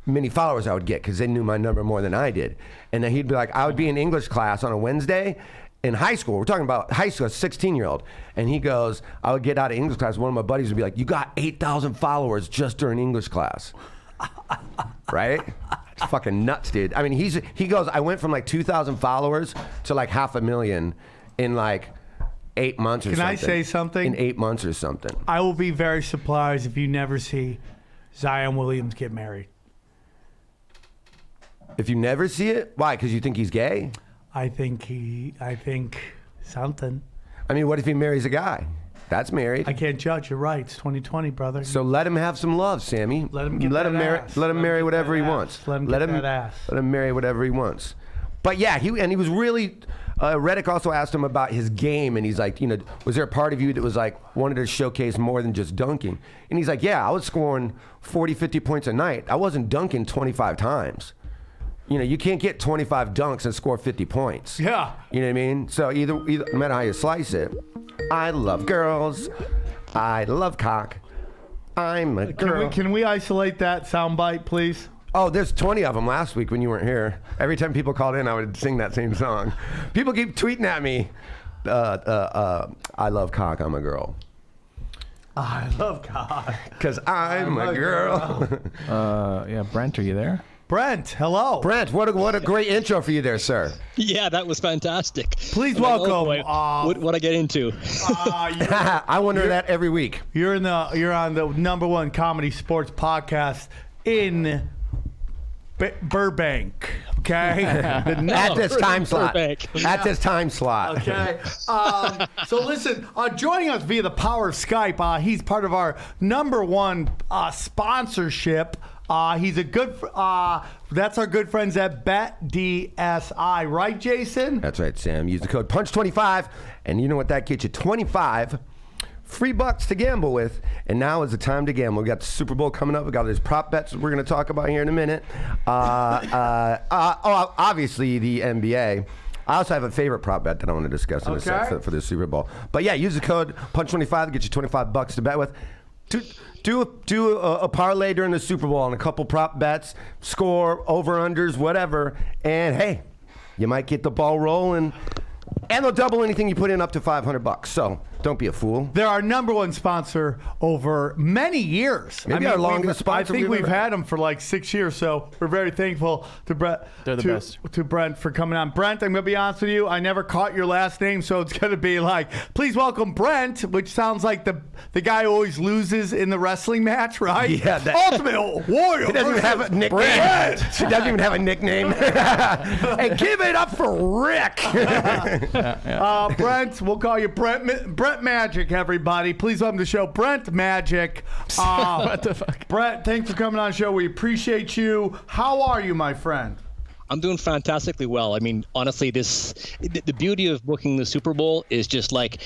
many followers I would get because they knew my number more than I did. And then he'd be like, I would be in English class on a Wednesday in high school. We're talking about high school, a 16-year-old. And he goes, I would get out of English class. One of my buddies would be like, you got 8,000 followers just during English class. Right? It's fucking nuts, dude. I mean, he goes, I went from like 2,000 followers to like 500,000 in like 8 months or something. Can I say something? In 8 months or something. I will be very surprised if you never see Zion Williams get married. If you never see it, why? Because you think he's gay? I think something. I mean, what if he marries a guy? That's married. I can't judge. You're right. It's 2020, brother. So let him have some love, Sammy. Let him get that marry. ass. Let him marry whatever he wants. Let him get that ass. Let him marry whatever he wants. But yeah, he was really. Reddick also asked him about his game, and he's like, was there a part of you that was like wanted to showcase more than just dunking? And he's like, yeah, I was scoring 40, 50 points a night. I wasn't dunking 25 times. You can't get 25 dunks and score 50 points. Yeah. You know what I mean? So either no matter how you slice it, I love girls. I love cock. I'm a girl. Can we isolate that soundbite, please? Oh, there's 20 of them last week when you weren't here. Every time people called in, I would sing that same song. People keep tweeting at me, I love cock, I'm a girl. I love cock. Because I'm a girl. Yeah, Brent, are you there? Brent, hello. Brent, what a great intro for you there, sir. Yeah, that was fantastic. Please I'm like, welcome. oh boy, what I get into? I wonder that every week. You're on the #1 comedy sports podcast in Burbank. Okay. At this time slot. Burbank. At this time slot. Okay. So listen, joining us via the power of Skype, he's part of our #1 sponsorship. He's a good. That's our good friends at BetDSI, right, Jason? That's right, Sam. Use the code PUNCH25, and you know what that gets you? 25 free bucks to gamble with. And now is the time to gamble. We got the Super Bowl coming up. We got these prop bets we're going to talk about here in a minute. Obviously the NBA. I also have a favorite prop bet that I want to discuss in a sec for the Super Bowl. But yeah, use the code PUNCH25 to get you 25 bucks to bet with. Do a parlay during the Super Bowl on a couple prop bets, score, over-unders, whatever, and hey, you might get the ball rolling. And they'll double anything you put in up to $500. So don't be a fool. They're our #1 sponsor over many years. Maybe our longest sponsor. I think we've had them for like 6 years. So we're very thankful to Brent. They're the best. To Brent for coming on. Brent, I'm going to be honest with you. I never caught your last name, so it's going to be like, please welcome Brent, which sounds like the guy who always loses in the wrestling match, right? Yeah. Ultimate Warrior. He doesn't even have a nickname. He doesn't even have a nickname. Hey, give it up for Rick. Brent, we'll call you Brent Magic, everybody. Please welcome to the show, Brent Magic. What the fuck? Brent, thanks for coming on the show. We appreciate you. How are you, my friend? I'm doing fantastically well. I mean, honestly, the beauty of booking the Super Bowl is just like,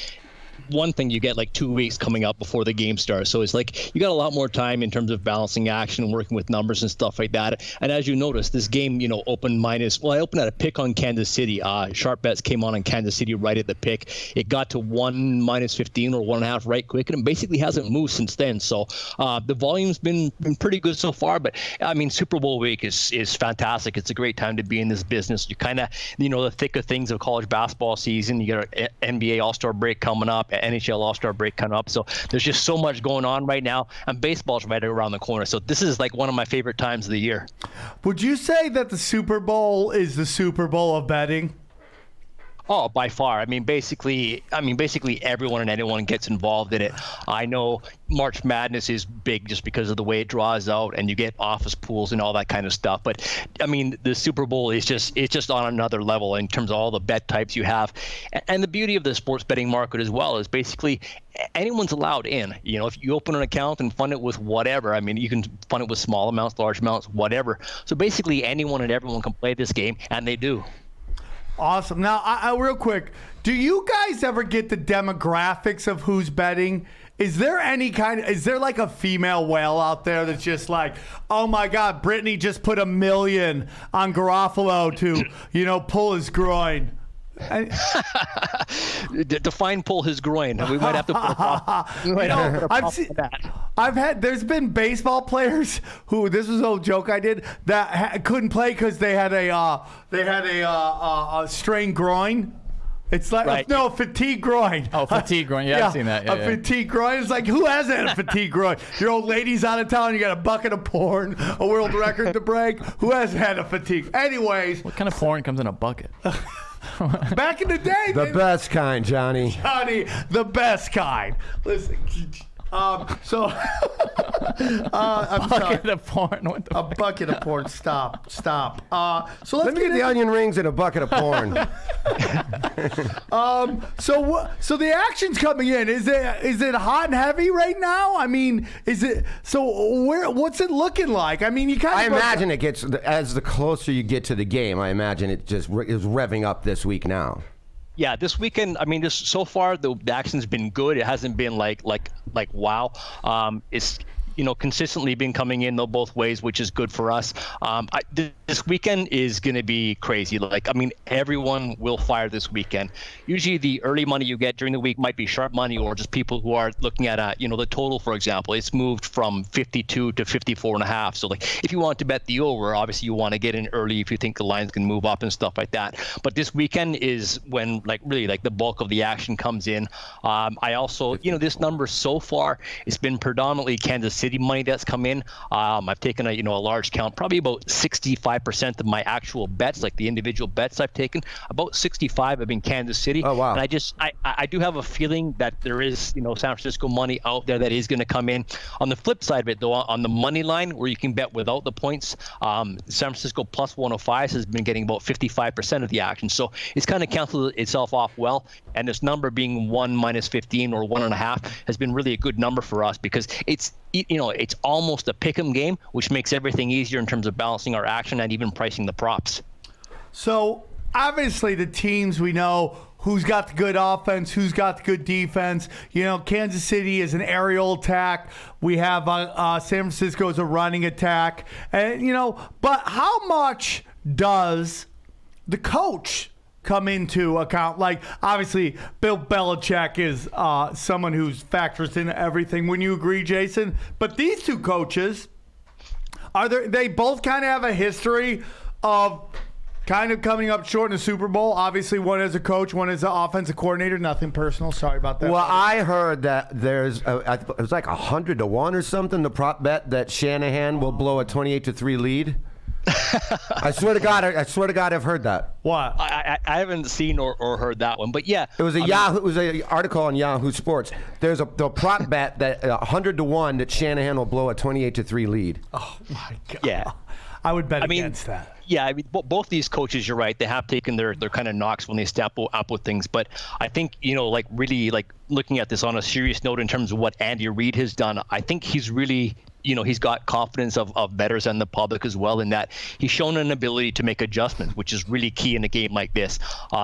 one thing, you get like 2 weeks coming up before the game starts. So it's like you got a lot more time in terms of balancing action and working with numbers and stuff like that. And as you notice, this game, opened I opened at a pick on Kansas City. Sharp bets came on Kansas City right at the pick. It got to 1 -15 or 1.5 right quick, and it basically hasn't moved since then. So the volume's been pretty good so far. But I mean, Super Bowl week is fantastic. It's a great time to be in this business. You kind of, the thick of things of college basketball season. You got an NBA All-Star break coming up. NHL All-Star break coming up. So there's just so much going on right now, and baseball's right around the corner. So this is like one of my favorite times of the year. Would you say that the Super Bowl is the Super Bowl of betting? Oh, by far. I mean, basically everyone and anyone gets involved in it. I know March Madness is big just because of the way it draws out, and you get office pools and all that kind of stuff. But I mean, the Super Bowl is just on another level in terms of all the bet types you have, and the beauty of the sports betting market as well is basically anyone's allowed in. You know, if you open an account and fund it with whatever, I mean, you can fund it with small amounts, large amounts, whatever. So basically, anyone and everyone can play this game, and they do. Awesome. Now, I real quick, do you guys ever get the demographics of who's betting? Is there like a female whale out there that's just like, oh my God, Brittany just put $1 million on Garofalo to, pull his groin? Define pull his groin. We might have to put a prop. There's been baseball players who, this was a joke I did, that couldn't play because they had a strained groin. It's like right. No, fatigue groin. Oh, fatigue groin. Yeah, I've seen that. Yeah, fatigue groin. It's like, who hasn't had a fatigue groin? Your old lady's out of town. You got a bucket of porn, a world record to break. Who hasn't had a fatigue? Anyways, what kind of porn comes in a bucket? Back in the day, the best kind, Johnny. Johnny, the best kind. Listen, I'm sorry. Bucket of porn. What the fuck? Bucket of porn. Stop. So Let me get the onion rings and a bucket of porn. So the action's coming in. Is it hot and heavy right now? I mean, is it? So what's it looking like? I mean, you kind of. I imagine it gets as the closer you get to the game. I imagine it just is revving up this week now. Yeah, this weekend, I mean, so far the action's been good. It hasn't been like wow. It's consistently been coming in though both ways, which is good for us. This weekend is going to be crazy. Everyone will fire this weekend. Usually the early money you get during the week might be sharp money or just people who are looking at the total, for example. It's moved from 52 to 54.5. So if you want to bet the over, obviously you want to get in early if you think the lines can move up and stuff like that. But this weekend is when really the bulk of the action comes in. I also, this number so far, it's been predominantly Kansas City money that's come in. I've taken a large count, probably about 65% of my actual bets, like the individual bets I've taken, about 65 have been Kansas City. Oh wow! And I do have a feeling that there is San Francisco money out there that is going to come in. On the flip side of it, though, on the money line where you can bet without the points, San Francisco plus 105 has been getting about 55% of the action. So it's kind of canceled itself off well. And this number being 1 minus 15 or 1.5 has been really a good number for us because it's almost a pick'em game, which makes everything easier in terms of balancing our action and even pricing the props. So obviously the teams, we know who's got the good offense, who's got the good defense. Kansas City is an aerial attack. We have San Francisco is a running attack. And but how much does the coach come into account? Obviously, Bill Belichick is someone who's factors into everything. Wouldn't you agree, Jason? But these two coaches, they both kind of have a history of kind of coming up short in the Super Bowl. Obviously, one as a coach, one as an offensive coordinator. Nothing personal. Sorry about that. Well, I heard that there's it was like 100 to 1 or something. The prop bet that Shanahan will blow a 28-3 lead. I swear to God, I've heard that. What? I haven't seen or heard that one, but yeah, it was Yahoo. It was an article on Yahoo Sports. There's the prop bet that 100 to 1 that Shanahan will blow a 28-3 lead. Oh my God. Yeah, I would bet against that. Yeah, I mean, both these coaches, you're right. They have taken their kind of knocks when they step up with things. But I think, really looking at this on a serious note in terms of what Andy Reid has done, I think he's really he's got confidence of bettors and the public as well in that he's shown an ability to make adjustments, which is really key in a game like this.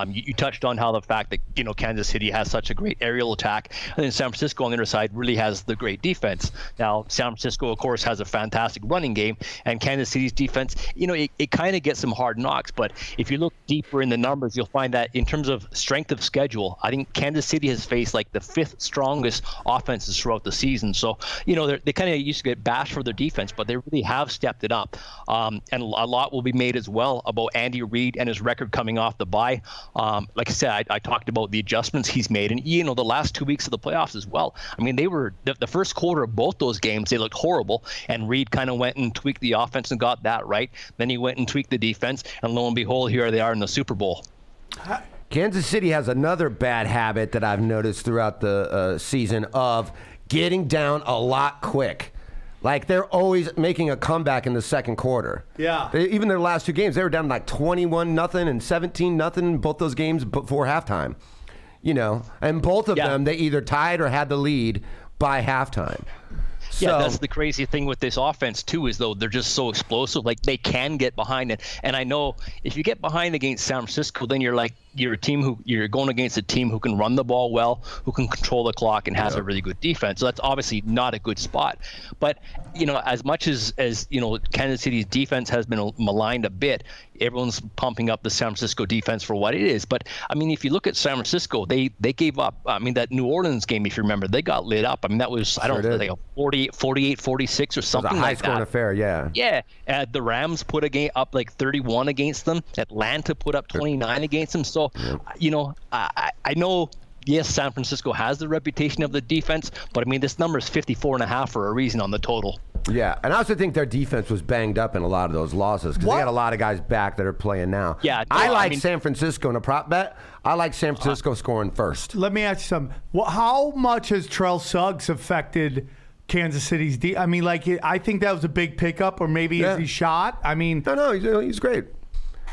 You touched on how the fact that, Kansas City has such a great aerial attack, and then San Francisco on the other side really has the great defense. Now, San Francisco, of course, has a fantastic running game, and Kansas City's defense, it kind of gets some hard knocks. But if you look deeper in the numbers, you'll find that in terms of strength of schedule, I think Kansas City has faced the 5th strongest offenses throughout the season. So, they kind of used to get bashed for their defense, but they really have stepped it up. And a lot will be made as well about Andy Reid and his record coming off the bye. Like I said, I talked about the adjustments he's made, and the last 2 weeks of the playoffs as well. I mean, they were the first quarter of both those games, they looked horrible, and Reid kind of went and tweaked the offense and got that right. Then he went and tweaked the defense, and lo and behold, here they are in the Super Bowl. Kansas City has another bad habit that I've noticed throughout the season of getting down a lot quick. Like, they're always making a comeback in the second quarter. Yeah. Even their last 2 games, they were down like 21-0 and 17-0, both those games before halftime. You know, and both of them, they either tied or had the lead by halftime. Yeah, that's the crazy thing with this offense too, is though they're just so explosive. Like, they can get behind it. And I know if you get behind against San Francisco, then you're a team who you're going against a team who can run the ball well, who can control the clock, and has a really good defense. So that's obviously not a good spot. But you know, as much as you know, Kansas City's defense has been maligned a bit, everyone's pumping up the San Francisco defense for what it is. But I mean, if you look at San Francisco, they gave up. I mean, that New Orleans game, if you remember, they got lit up. I mean, that was, I don't know, like a 48-46 or something like that. It was a high-scoring affair, yeah. Yeah, the Rams put a game up like 31 against them. Atlanta put up 29 against them. So, you know, I know, yes, San Francisco has the reputation of the defense, but I mean, this number is 54.5 for a reason on the total. Yeah, and I also think their defense was banged up in a lot of those losses because they got a lot of guys back that are playing now. Yeah, I mean, San Francisco in a prop bet. I like San Francisco scoring first. Let me ask you something. How much has Terrell Suggs affected Kansas City's I mean, like, I think that was a big pickup, or maybe is he shot? I mean, no, he's great.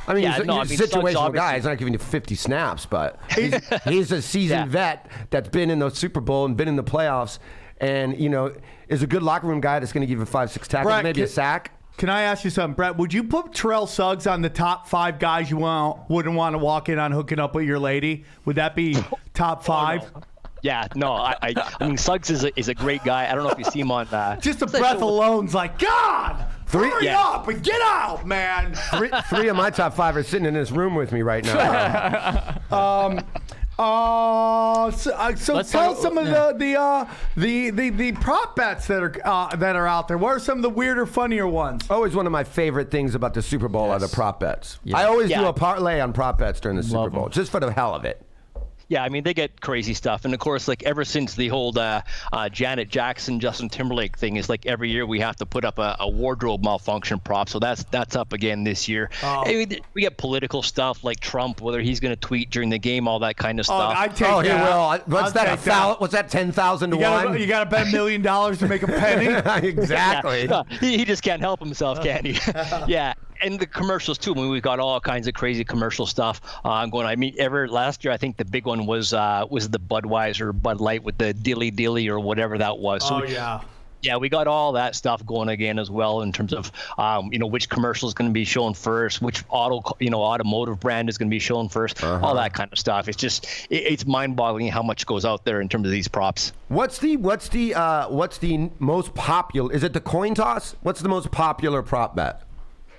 I mean, he's a situational guy. He's not giving you 50 snaps, but he's a seasoned vet that's been in the Super Bowl and been in the playoffs, and you know, is a good locker room guy that's going to give you 5-6 tackles, Brett, maybe a sack. Can I ask you something, Brett? Would you put Terrell Suggs on the top 5 guys you wouldn't want to walk in on hooking up with your lady? Would that be top 5? Oh, no. Yeah, no, I mean, Suggs is a great guy. I don't know if you see him on just the breath alone's like, God, hurry up and get out, man. Three of my top 5 are sitting in this room with me right now. So tell some of the prop bets that are out there. What are some of the weirder, funnier ones? Always one of my favorite things about the Super Bowl are the prop bets. Yes. I always do a parlay on prop bets during the Super Bowl, just for the hell of it. Yeah, I mean, they get crazy stuff. And, of course, like, ever since the whole Janet Jackson, Justin Timberlake thing is, like, every year we have to put up a wardrobe malfunction prop. So that's up again this year. I mean, we get political stuff like Trump, whether he's going to tweet during the game, all that kind of stuff. I'd take he that. will. What's that, 10,000 to 1? You got to bet $1 million to make a penny? Exactly. Yeah. No, he just can't help himself, can he? Yeah. And the commercials too. I mean, we've got all kinds of crazy commercial stuff going. I mean, last year I think the big one was the Budweiser Bud Light with the dilly dilly or whatever that was. So yeah, we got all that stuff going again as well in terms of you know, which commercial is going to be shown first, which automotive brand is going to be shown first, all that kind of stuff. It's just it's mind-boggling how much goes out there in terms of these props. What's the most popular? Is it the coin toss? What's the most popular prop bet?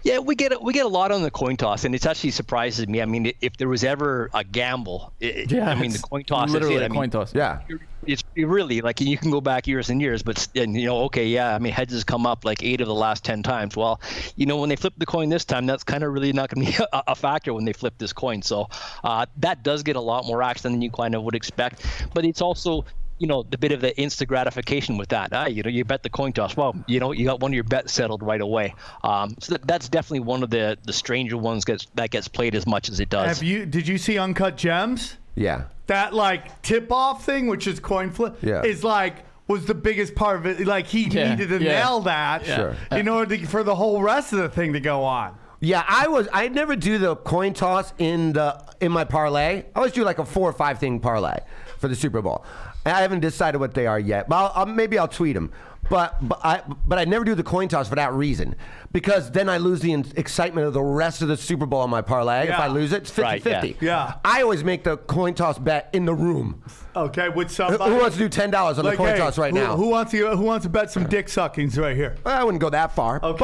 Yeah, we get a lot on the coin toss, and it actually surprises me. I mean, if there was ever a gamble, I mean, the coin toss literally is it. coin toss. Yeah, it's really like, you can go back years and years, but you know, okay, yeah, I mean, heads has come up like 8 of the last 10 times. Well, you know, when they flip the coin this time, that's kind of really not going to be a factor when they flip this coin. So that does get a lot more action than you kind of would expect, but it's also, you know, the bit of the instant gratification with that. You know, you bet the coin toss. Well, you know, you got one of your bets settled right away. So that's definitely one of the stranger ones that gets played as much as it does. Did you see Uncut Gems? Yeah. That like tip-off thing, which is coin flip, is like was the biggest part of it. Like he needed to nail that in order for the whole rest of the thing to go on. Yeah, I never do the coin toss in my parlay. I always do like a 4 or 5 thing parlay for the Super Bowl. I haven't decided what they are yet. But maybe I'll tweet them. But I never do the coin toss for that reason, because then I lose the excitement of the rest of the Super Bowl on my parlay. If I lose it, it's 50-50. Yeah. I always make the coin toss bet in the room. Okay, with somebody. Who wants to do $10 on the coin toss right now? Who wants to bet some dick suckings right here? I wouldn't go that far. Okay.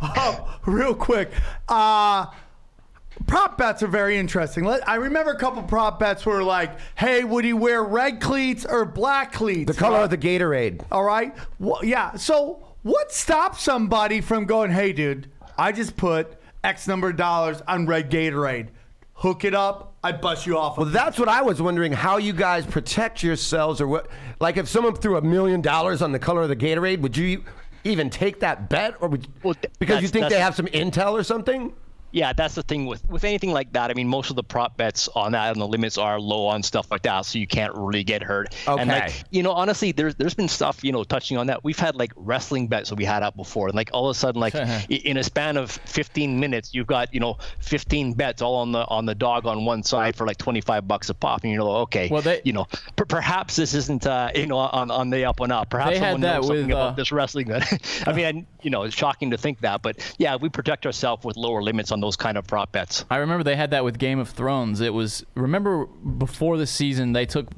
But real quick. Prop bets are very interesting. I remember a couple prop bets were like, hey, would he wear red cleats or black cleats? The color of the Gatorade. All right. Well, yeah. So what stops somebody from going, hey, dude, I just put X number of dollars on red Gatorade. Hook it up. I bust you off. Well, that's what I was wondering, how you guys protect yourselves, or what? Like, if someone threw $1 million on the color of the Gatorade, would you even take that bet, or because you think they have some intel or something? Yeah, that's the thing with anything like that. I mean, most of the prop bets on that and the limits are low on stuff like that, so you can't really get hurt. Okay. And like, honestly, there's been stuff, touching on that. We've had like wrestling bets that we had up before, and like all of a sudden, like in a span of 15 minutes, you've got 15 bets all on the dog on one side for like $25 a pop, and okay, well, perhaps this isn't on the up and up. Perhaps they someone had that knows something with, about this wrestling. I mean, it's shocking to think that, but yeah, we protect ourselves with lower limits on those kind of prop bets. I remember they had that with Game of Thrones. Remember before the season, they took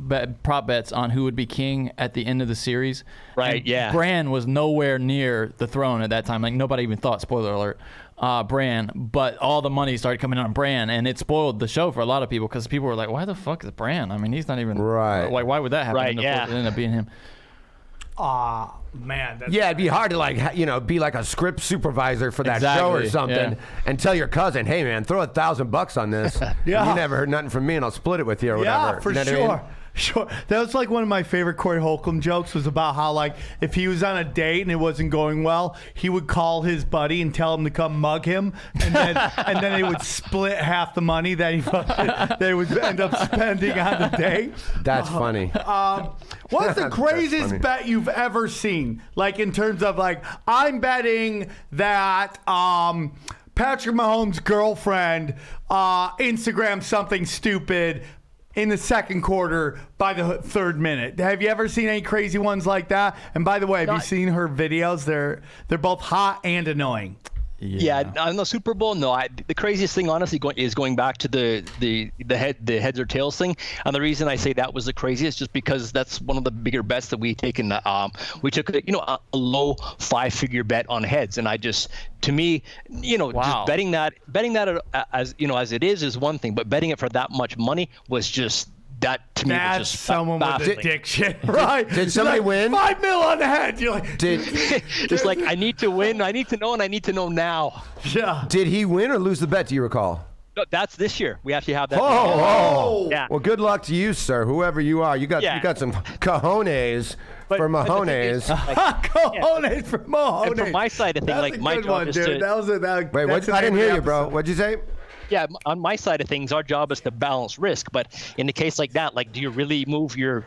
prop bets on who would be king at the end of the series. Right, and yeah. Bran was nowhere near the throne at that time. Like, nobody even thought, spoiler alert, Bran. But all the money started coming on Bran, and it spoiled the show for a lot of people because people were like, why the fuck is Bran? I mean, he's not even... Right. Like, why would that happen? Right, And of yeah. course it ended up being him. Man. That's Yeah, it'd be hard to be like a script supervisor for that show or Exactly, something, yeah. and tell your cousin, "Hey, man, throw $1,000 on this. Yeah. You never heard nothing from me, and I'll split it with you or whatever." Yeah, for You know what I sure. mean? Sure. That was like one of my favorite Corey Holcomb jokes was about how, like, if he was on a date and it wasn't going well, he would call his buddy and tell him to come mug him, and then they would split half the money that they would end up spending on the date. That's funny. What's the That's craziest funny. bet you've ever seen? Like, in terms of, like, I'm betting that Patrick Mahomes' girlfriend Instagrammed something stupid in the second quarter by the third minute. Have you ever seen any crazy ones like that? And by the way, have you seen her videos? They're both hot and annoying. Yeah, on the Super Bowl, no. The craziest thing, honestly, is going back to the heads or tails thing. And the reason I say that was the craziest, just because that's one of the bigger bets that we take we took a low 5-figure bet on heads, and to me, Wow. just betting that as it is one thing, but betting it for that much money was just. That to me was That's just someone with baffling. addiction, right? Did somebody win? $5 million on the head. You're like, Just like, I need to win, I need to know, and I need to know now. yeah. Did he win or lose the bet? Do you recall? No, that's this year. We actually have that. Oh. Yeah. Well, good luck to you, sir. Whoever you are, you got some cojones But for the thing is, Mahones. like, Cojones for Mahomes. and from my side of thing, That's like a my good job one, is dude. to Wait, that's the I didn't name of hear the you, bro. episode. What'd you say? yeah, on my side of things, our job is to balance risk. But in a case like that, like, do you really move your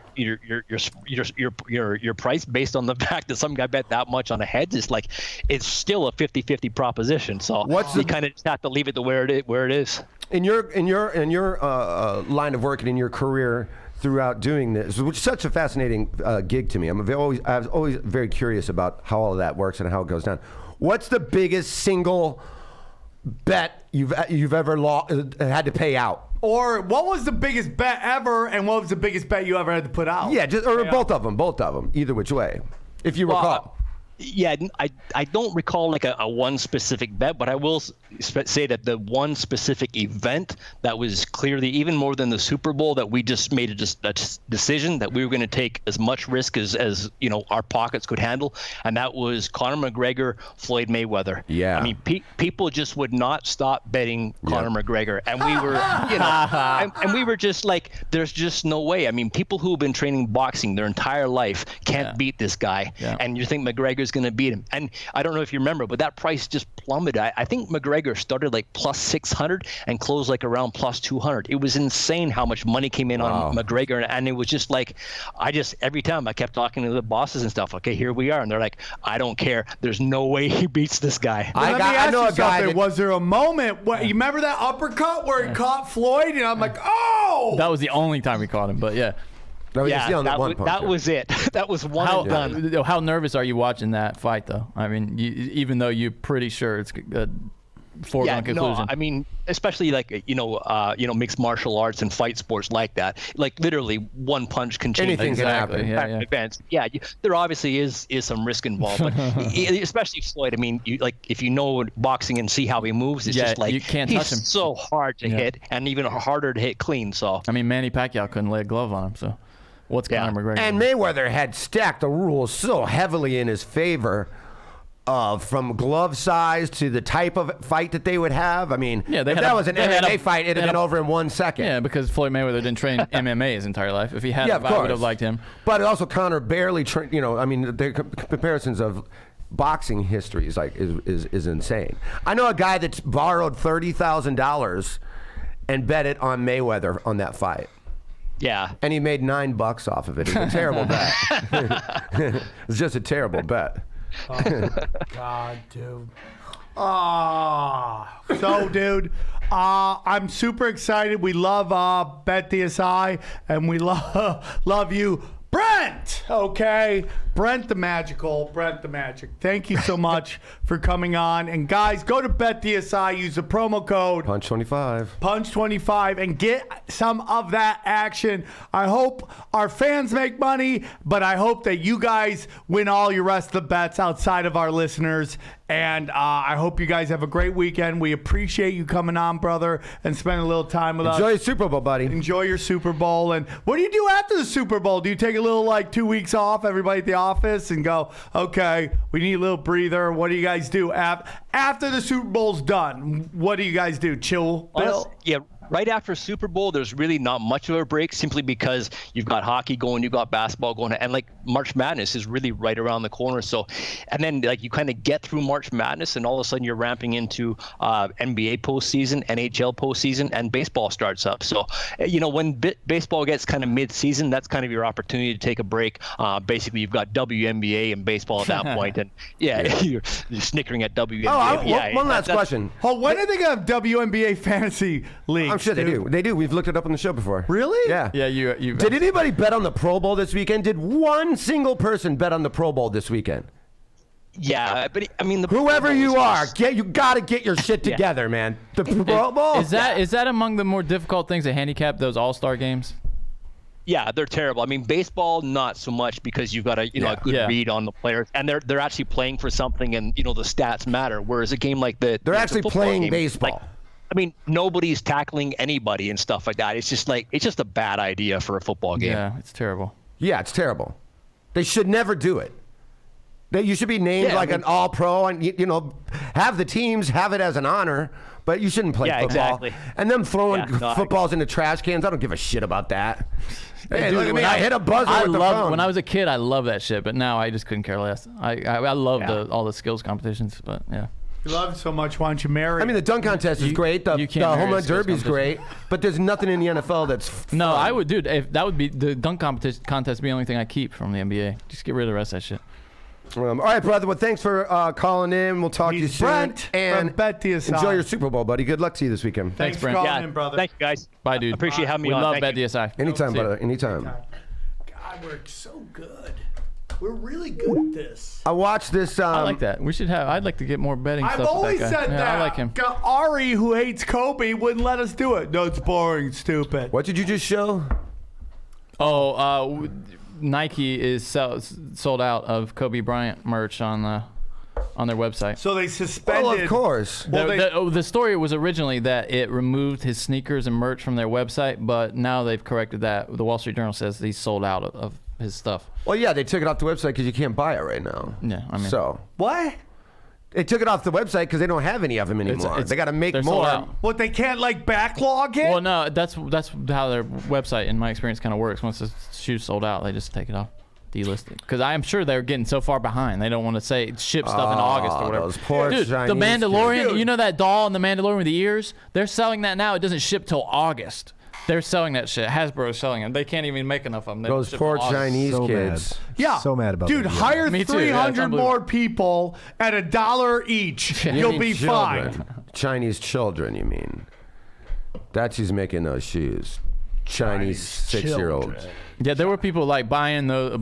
price based on the fact that some guy bet that much on a head? It's still a 50-50 proposition. So you kind of just have to leave it to where it is. In your line of work and in your career throughout doing this, which is such a fascinating gig to me. I was always very curious about how all of that works and how it goes down. What's the biggest single bet you've ever had to pay out? Or what was the biggest bet ever, and what was the biggest bet you ever had to put out? Yeah, both of them, either which way, if you recall. Yeah, I don't recall like a one specific bet, but I will say that the one specific event that was clearly even more than the Super Bowl, that we just made a decision that we were going to take as much risk as our pockets could handle, and that was Conor McGregor, Floyd Mayweather. Yeah, I mean, people just would not stop betting Conor McGregor, and we were and we were just like, there's just no way. I mean, people who have been training boxing their entire life can't beat this guy, and you think McGregor's going to beat him. And I don't know if you remember, but that price just plummeted. I think McGregor started like plus 600 and closed like around plus 200. It was insane how much money came in on McGregor, and it was just like, every time I kept talking to the bosses and stuff, okay, here we are, and they're like, I don't care, there's no way he beats this guy. I know a guy. Was there a moment you remember that uppercut where he caught Floyd, and I'm like, oh, That was the only time we caught him, but yeah. No, yeah, that was it. That was one and done. How nervous are you watching that fight, though? I mean, even though you're pretty sure it's a foregone conclusion. No, I mean, especially like mixed martial arts and fight sports like that. Like literally, one punch can change Anything can happen. Yeah. events. Yeah, there obviously is some risk involved, but especially Floyd. I mean, if you know boxing and see how he moves, it's just like you can't he's touch him. so hard to hit, and even harder to hit clean. So I mean, Manny Pacquiao couldn't lay a glove on him, so what's Conor McGregor? And Mayweather had stacked the rules so heavily in his favor, from glove size to the type of fight that they would have. I mean, if that was an MMA fight, it'd have been over in 1 second. Yeah, because Floyd Mayweather didn't train MMA his entire life. If he had, I would have liked him. But also Conor barely trained. I mean, the comparisons of boxing history is insane. I know a guy that's borrowed $30,000 and bet it on Mayweather on that fight. Yeah. And he made $9 off of it. It's a terrible bet. It's just a terrible bet. Oh, God, dude. So, dude, I'm super excited. We love BetDSI, and we love you, Brent. Okay, Brent the Magical, Brent the Magic. Thank you so much for coming on. And guys, go to BetDSI, use the promo code Punch25. Punch25 and get some of that action. I hope our fans make money, but I hope that you guys win all your rest of the bets outside of our listeners. And I hope you guys have a great weekend. We appreciate you coming on, brother, and spending a little time with us. Enjoy your Super Bowl, buddy. Enjoy your Super Bowl. And what do you do after the Super Bowl? Do you take a little 2 weeks off, everybody at the office, and go, okay, we need a little breather? What do you guys do after the Super Bowl's done? What do you guys do? Chill, Bill? Yeah. Right after Super Bowl, there's really not much of a break, simply because you've got hockey going, you've got basketball going, and March Madness is really right around the corner. So, and then you kind of get through March Madness, and all of a sudden you're ramping into NBA postseason, NHL postseason, and baseball starts up. So, when baseball gets kind of mid-season, that's kind of your opportunity to take a break. Basically, you've got WNBA and baseball at that point, and you're snickering at WNBA. One last question. Oh, when are they going to have WNBA fantasy league? I'm sure they do. They do. We've looked it up on the show before. Really? Yeah. Yeah, you. Did anybody bet on the Pro Bowl this weekend? Did one single person bet on the Pro Bowl this weekend? Yeah, but I mean, Whoever you are, you got to get your shit together, man. The Pro Bowl. Is that among the more difficult things to handicap, those All-Star games? Yeah, they're terrible. I mean, baseball, not so much, because you've got a good read on the players, and they're actually playing for something, and the stats matter. Whereas a game like they're actually playing baseball. I mean, nobody's tackling anybody and stuff like that. It's just a bad idea for a football game. Yeah, it's terrible. Yeah, it's terrible. They should never do it. You should be named an all-pro, and have the teams have it as an honor. But you shouldn't play football. Exactly. And them throwing footballs into trash cans, I don't give a shit about that. Hey, Dude, look at me! I hit a buzzer with the phone. When I was a kid, I loved that shit, but now I just couldn't care less. I love all the skills competitions, but yeah. You love it so much. Why don't you marry? I mean, the dunk contest is great. The home run derby is great, but there's nothing in the NFL that's fun. No, I would, dude. If that would be the dunk contest, be the only thing I keep from the NBA. Just get rid of the rest of that shit. All right, brother. Well, thanks for calling in. We'll talk to you soon. Brent and from BetDSI. enjoy your Super Bowl, buddy. Good luck to you this weekend. Thanks for Brent. calling in, brother. Thank you, guys. Bye, dude. Appreciate having me we on. love Thank you. BetDSI. Anytime, See you. brother. Anytime. God, we're so good. We're really good at this. I watched this. I like that. We should have. I'd like to get more betting I've stuff always with that guy. said Yeah, that. I like him. Ari, who hates Kobe, wouldn't let us do it. No, it's boring, stupid. What did you just show? Nike is sold out of Kobe Bryant merch on their website. So they suspended. Well, of course. The story was originally that it removed his sneakers and merch from their website, but now they've corrected that. The Wall Street Journal says he's sold out of his stuff. Well, yeah, they took it off the website because you can't buy it right now. Yeah, I mean. So What? they took it off the website because they don't have any of them anymore. They got to make they're sold more. out. What, they can't backlog it? Well, no, that's how their website, in my experience, kind of works. Once the shoe's sold out, they just take it off, delist it. Because I'm sure they're getting so far behind, they don't want to say ship stuff in August or whatever. Those poor Dude, Chinese the Mandalorian, kids. you know that doll in the Mandalorian with the ears? They're selling that now. It doesn't ship till August. They're selling that shit. Hasbro's selling it. They can't even make enough of them. They Those ship poor till August. Chinese So kids. mad. Yeah. So mad about Dude, that. hire Me too. Yeah, it's 300 unbelievable. more people at $1 each. You You'll mean be children. fine. Chinese children, you mean? That's who's making those shoes. Chinese 6-year-olds. children. Yeah, there were people buying the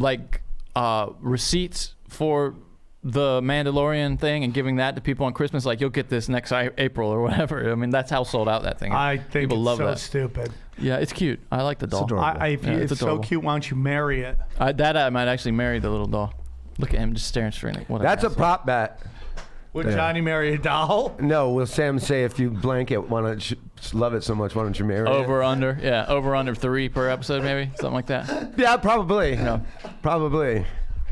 receipts for the Mandalorian thing and giving that to people on Christmas. You'll get this next April or whatever. I mean, that's how sold out that thing is. I think people it's love so that. stupid. Yeah, it's cute. I like the doll. adorable. If you, it's it's so adorable. cute. Why don't you marry it? I might actually marry the little doll. Look at him just staring straight at what That's a prop bet. Would Johnny marry a doll? No, will Sam say if you blank it, why don't you love it so much, why don't you marry over under. Yeah, over under 3 per episode, maybe something like that. it? Yeah, probably. Probably.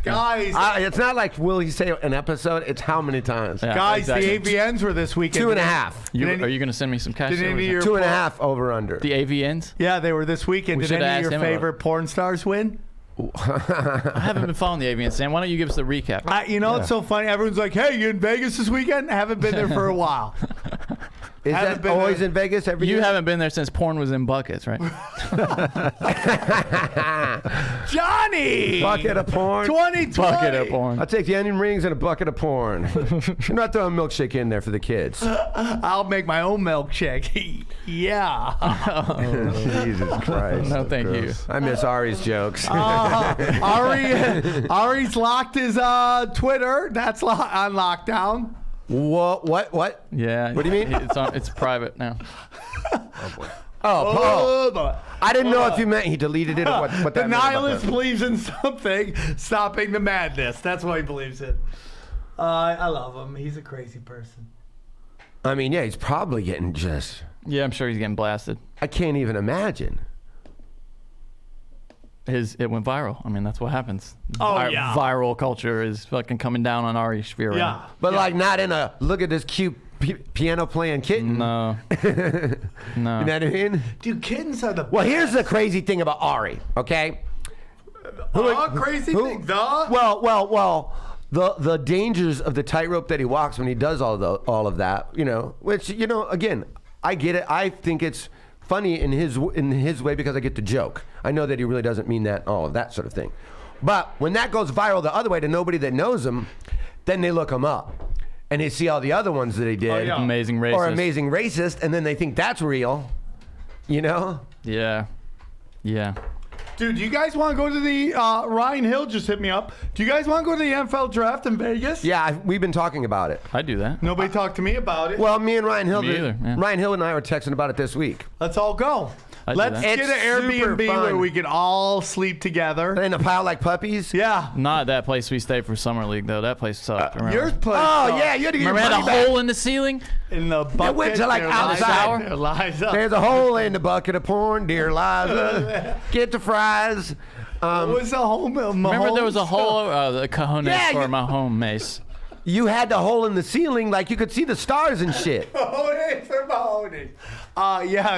Guys, It's not like will he say an episode, it's how many times. Yeah, guys, exactly. the AVNs were this weekend. 2.5. Are you gonna send me some cash? Did any or is of it- your 2.5 over under. The AVNs? Yeah, they were this weekend. We Did should any ask of your him about it. favorite porn stars win? I haven't been following the AVN, Sam. Why don't you give us the recap? It's so funny. Everyone's like, "Hey, you in Vegas this weekend?" I haven't been there for a while. Is that always in Vegas every year? You haven't been there since porn was in buckets, right? Johnny! Bucket of porn. 2020. Bucket of porn. I'll take the onion rings and a bucket of porn. You're not throwing a milkshake in there for the kids. I'll make my own milkshake. Yeah. Jesus Christ. No, thank you. I miss Ari's jokes. Ari's locked his Twitter. That's on lockdown. What? Yeah. What do you mean? It's private now. Oh, boy. I didn't know if you meant he deleted it or what that The meant about nihilist that. believes in something, stopping the madness. That's what he believes in. I love him. He's a crazy person. I mean, yeah, he's probably getting just... Yeah, I'm sure he's getting blasted. I can't even imagine. It went viral. I mean, that's what happens. Yeah. Viral culture is fucking coming down on Ari Shaffir. Yeah. But like not in a, look at this cute piano playing kitten. No. You know what I mean? Dude, kittens are the Well, here's the crazy thing about Ari, okay? crazy thing, duh. Well, the dangers of the tightrope that he walks when he does all of that, which, again, I get it. I think it's funny in his way because I get the joke. I know that he really doesn't mean that, all of that sort of thing. But when that goes viral the other way to nobody that knows him, then they look him up. And they see all the other ones that he did. yeah. Amazing racist. Or amazing racist, and then they think that's real. Yeah. Dude, do you guys want to go to the Ryan Hill just hit me up? Do you guys want to go to the NFL draft in Vegas? Yeah, we've been talking about it. I do that. Nobody talked to me about it. Well, me and Ryan Hill, Me either, yeah. Ryan Hill and I were texting about it this week. Let's all go. I do Let's that. get It's an super Airbnb fun. where we can all sleep together. In a pile like puppies. Yeah. Not that place we stayed for Summer League, though. That place sucked. Remember? Yours place. Oh, yeah, you had to get your Remember it had a money back. hole in the ceiling? In the bucket. went to, like, there outside. Liza. There Liza. There's a hole in the bucket of porn, dear Liza. Get the fries. What was the home? Remember there was a hole, the cojones Yeah, for you- my home mace. You had the hole in the ceiling, like you could see the stars and shit. Yeah.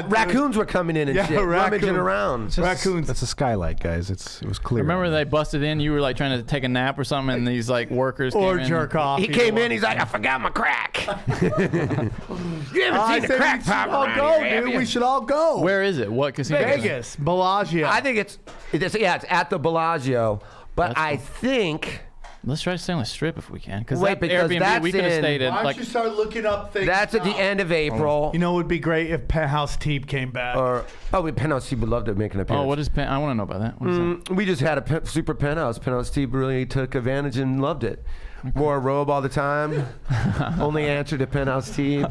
dude. Raccoons were coming in and Yeah, shit, rummaging raccoon. around. Raccoons. That's a skylight, guys. It was clear. Remember they busted in? You were like trying to take a nap or something, and these like workers Or came in. jerk off. He either came one. in, he's like, I forgot my crack. You haven't I seen the said crack we should pop all around go, here, have dude. you? We should all go. Where is it? What casino? Vegas. Bellagio. I think it's at the Bellagio, but That's I cool. think Let's try to stay on the strip if we can. Wait, Because because Airbnb, that's we could have in- stayed Why at don't like. you start looking up things? that's at the now? end of April. You know, it would be great if Penthouse Teep came back. Penthouse Teep would love to make an appearance. Oh, what is Pen? I want to know about that. What is that? We just had a super penthouse. Penthouse Teep really took advantage and loved it. Wore a robe all the time. Only answered to Penthouse Teep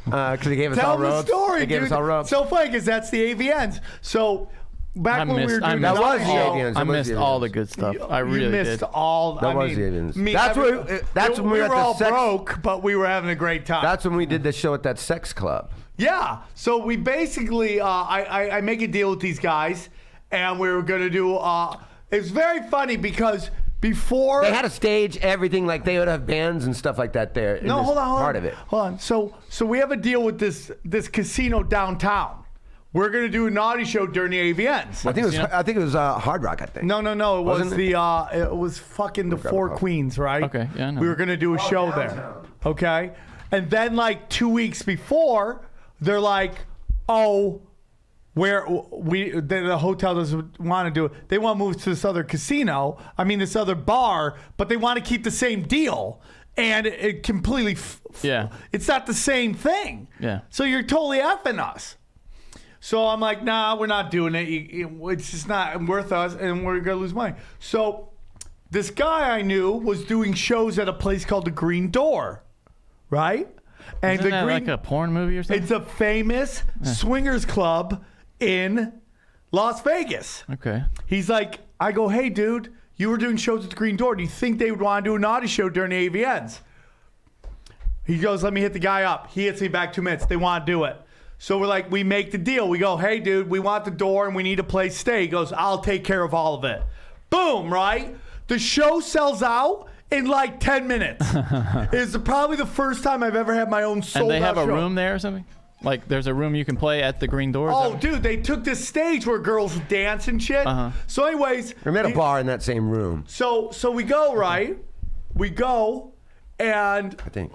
because he gave us Tell all them the robes. story, They gave dude. us all robes. So funny because that's the AVNs. So back I when we missed- were I doing missed That was the all- AVNs. I That was missed the all the AVNs. good stuff. I You really missed did. all. That was the AVNs. me- That's every- where- that's when we we were at were the all sex- broke, but we were having a great time. That's when we did the show at that sex club. Yeah. So we basically, I make a deal with these guys, and we were gonna do. It's very funny because before They had a stage, everything, like they would have bands and stuff like that there. in no, this hold on, part of it. Hold on. So we have a deal with this casino downtown. We're gonna do a naughty show during the AVNs. I think it was Hard Rock. I think. No. It was Wasn't it? it was fucking the Four coffee. Queens, right? Okay, yeah, I know. We were gonna do a show there. downtown. Okay, and then like 2 weeks before, they're like, oh. Where the hotel doesn't want to do it. They want to move to this other casino. I mean, this other bar, but they want to keep the same deal. And it completely, Yeah. it's not the same thing. Yeah. So you're totally effing us. So I'm like, nah, we're not doing it. It's just not worth us, and we're going to lose money. So this guy I knew was doing shows at a place called the Green Door, right? And Isn't that like a porn movie or something? it's a famous swingers club in Las Vegas. Okay. He's like, I go, hey, dude, you were doing shows at the Green Door. Do you think they would want to do a naughty show during the AVNs? He goes, let me hit the guy up. He hits me back 2 minutes. They want to do it. So we're like, we make the deal. We go, hey, dude, we want the door and we need a place to stay. He goes, I'll take care of all of it. Boom, right? The show sells out in like 10 minutes. It's probably the first time I've ever had my own sold And they have out a show. room there or something? Like, there's a room you can play at the green doors. Oh, dude, they took this stage where girls dance and shit. So, anyways, We made a bar in that same room, so we go, right? We go, and I think.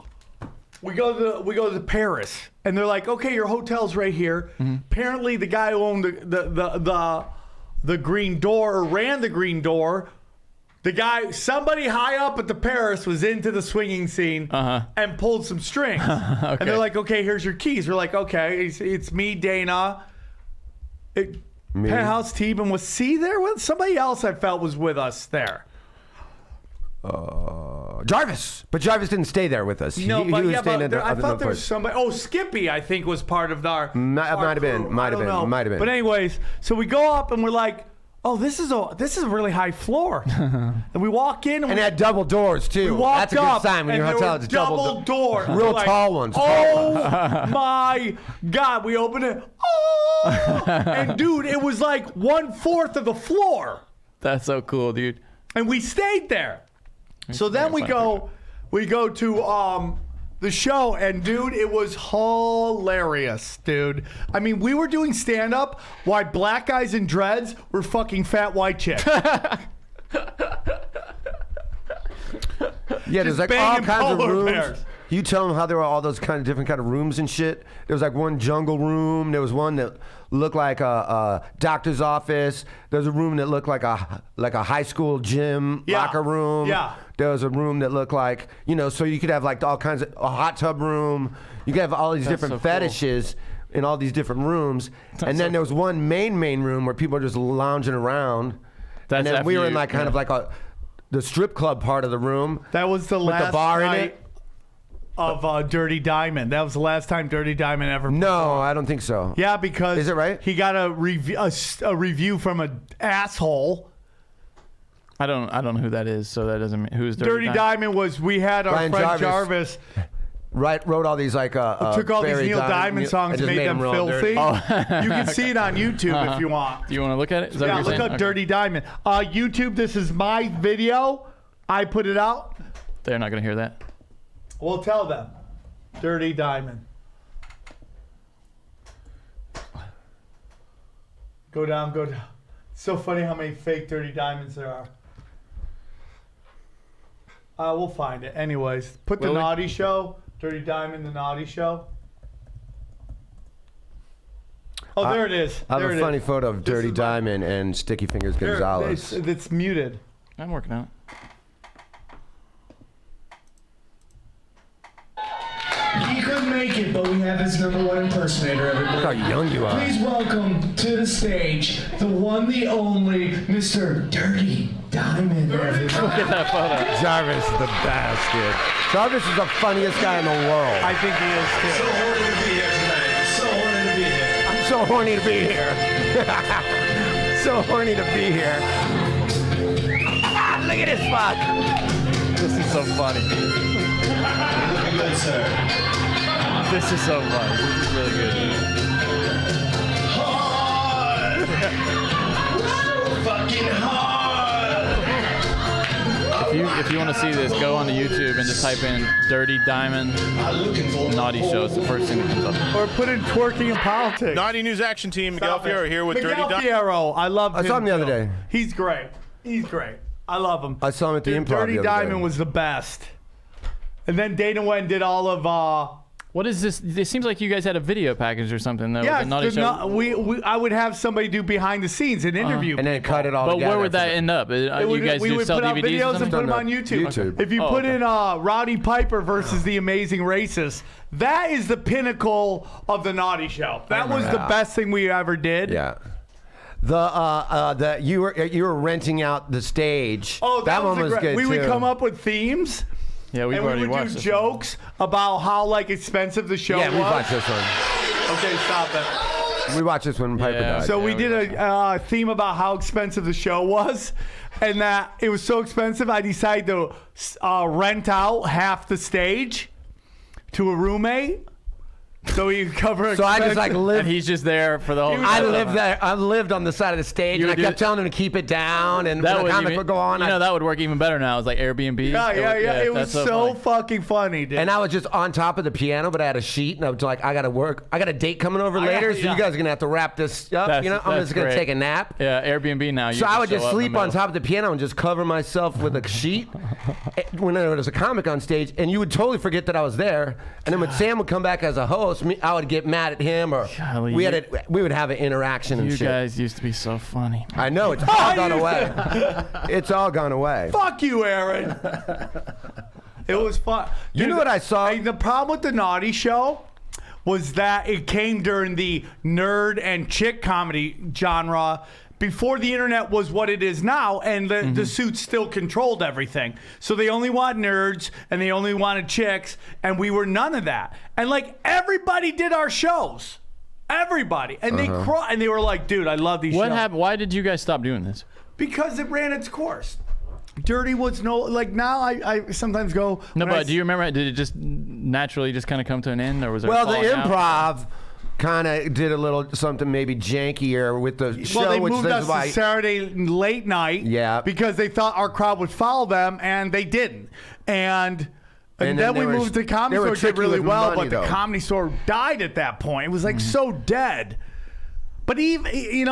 we go to the Paris, and they're like, okay, your hotel's right here. Apparently, the guy who owned the green door or ran the green door, somebody high up at the Paris was into the swinging scene and pulled some strings. And they're like, okay, here's your keys. We're like, okay, it's me, Dana, Penthouse team, and was C there with somebody else? I felt was with us there. Jarvis, but Jarvis didn't stay there with us. No, he but was yeah, staying but at there, I another thought there was place. somebody. Oh, Skippy, I think was part of our. Might have been. I don't know. But anyways, so we go up and we're like, oh, this is a really high floor. And we walk in And it had double doors too. we walked That's a good up, sign when and your there hotel were has double doors. Real We're like, tall ones. Oh my God! We opened it. Oh, and dude, it was like 1/4 of the floor, That's so cool, dude. and we stayed there. So then we go to the show, and dude, it was hilarious, dude. I mean, we were doing stand up while black guys in dreads were fucking fat white chicks. Yeah, there's like all banging kinds of polar rooms. bears. You tell them how there were all those kind of different kind of rooms and shit. There was like one jungle room. There was one that looked like a doctor's office. There was a room that looked like a high school gym locker room. Yeah. There was a room that looked like, so you could have like all kinds of a hot tub room. You could have all these different so cool. fetishes in all these different rooms. And then there was one main room where people are just lounging around. That's And then after we were in you- like kind of like the strip club part of the room. That was the With the last bar in night it? of Dirty Diamond. That was the last time Dirty Diamond ever. No, I don't think so. Yeah, because Is it right? He got a review from an asshole. I don't know who that is, so that doesn't mean who's Dirty Diamond was we had our Ryan friend Jarvis. Jarvis Wrote all these like took all these Barry Neil Diamond songs and made them filthy. You can see it on YouTube if you want. Do you want to look at it? Is that Yeah, what you're look saying? up Dirty Diamond. YouTube, this is my video. I put it out. They're not going to hear that. We'll tell them. Dirty Diamond. Go down. It's so funny how many fake Dirty Diamonds there are. We'll find it. Anyways, put the Will we? Naughty Show. Dirty Diamond, the Naughty Show. Oh, there it is. I have There a it funny is. photo of This Dirty is my- Diamond and Sticky Fingers There, Gonzalez. it's muted. I'm working on it. He couldn't make it, but we have his #1 impersonator, everybody. Look how young you are. Please welcome to the stage the one, the only, Mr. Dirty Diamond, everybody. Look at that photo. Jarvis is the best, dude. Jarvis is the funniest guy in the world. I think he is too. So horny to be here tonight. So horny to be here. I'm so horny to be here. So horny to be here. Look at this fuck. This is so funny. Looking good, sir. This is so funny. This is really good. Hard. Fucking hard. If you want to see this, go onto YouTube and just type in Dirty Diamond I'm looking for Naughty Show. It's the first thing that comes up. Or put in twerking in politics. Naughty News Action Team, Miguel Stop it. Fierro here with Dirty Miguel Diamond. Fierro. I love him. I saw him the other too. day. He's great. He's great. I love him. I saw him at the Dude, Improv Dirty the other Diamond day. was the best. And then Dana went and did all of What is this? It seems like you guys had a video package or something, though. yeah, with the Naughty Show. I would have somebody do behind the scenes an interview. And then people. cut it all But together. where would that for end up? We You guys we do would sell put out DVDs videos or and something? put them No, on YouTube. YouTube. If you Oh, put okay. in Rowdy Piper versus the Amazing Racist, that is the pinnacle of the Naughty Show. That was the Yeah. best thing we ever did. Yeah. The you were renting out the stage. Oh, that one was great. good We too. would come up with themes. Yeah, we've And we already would do watched this. jokes about how expensive the show Yeah, was. we watched this one. Okay, stop it. We watched this one when Piper Yeah. died. So we we did a theme about how expensive the show was, and that it was so expensive, I decided to rent out half the stage to a roommate So you cover. So I just like And lived. he's just there for the whole. I lived there. I lived on the side of the stage, You and I would kept do- telling him to keep it down, and that when would the comic even- would go on. You know, that would work even better now. It's like Airbnb. Yeah. It was that's so funny. fucking funny, dude. And I was just on top of the piano, but I had a sheet, and I was like, I got to work. I got a date coming over later, so yeah. you guys are going to have to wrap this up. I'm That's just going to great. take a nap. Yeah, Airbnb now. You So I would show just up in the sleep on middle. top of the piano and just cover myself with a sheet when there was a comic on stage, and you would totally forget that I was there. And then when Sam would come back as a host, I would get mad at him, or Golly, we would have an interaction and You shit. guys used to be so funny. I know it's all gone away. It's all gone away. Fuck you, Aaron. It was fun. You know what I saw? The problem with the Naughty Show was that it came during the nerd and chick comedy genre before the internet was what it is now, and the suits still controlled everything. So they only want nerds and they only wanted chicks, and we were none of that. And like everybody did our shows. Everybody. And they cried, and they were like, dude, I love these What shows. happened? Why did you guys stop doing this? Because it ran its course. Dirty Woods, no, like now I sometimes go. No, when I but do you remember? Did it just naturally just kind of come to an end, or was there? Well, the falling out? improv kind of did a little something maybe jankier with the show, Well, they which moved is us why. to Saturday late night. Yeah. Because they thought our crowd would follow them, and they didn't. And And then then we they were- moved to they Comedy were Store, did tricky really with well, money, but the though. Comedy Store died at that point. It was like so dead. But even,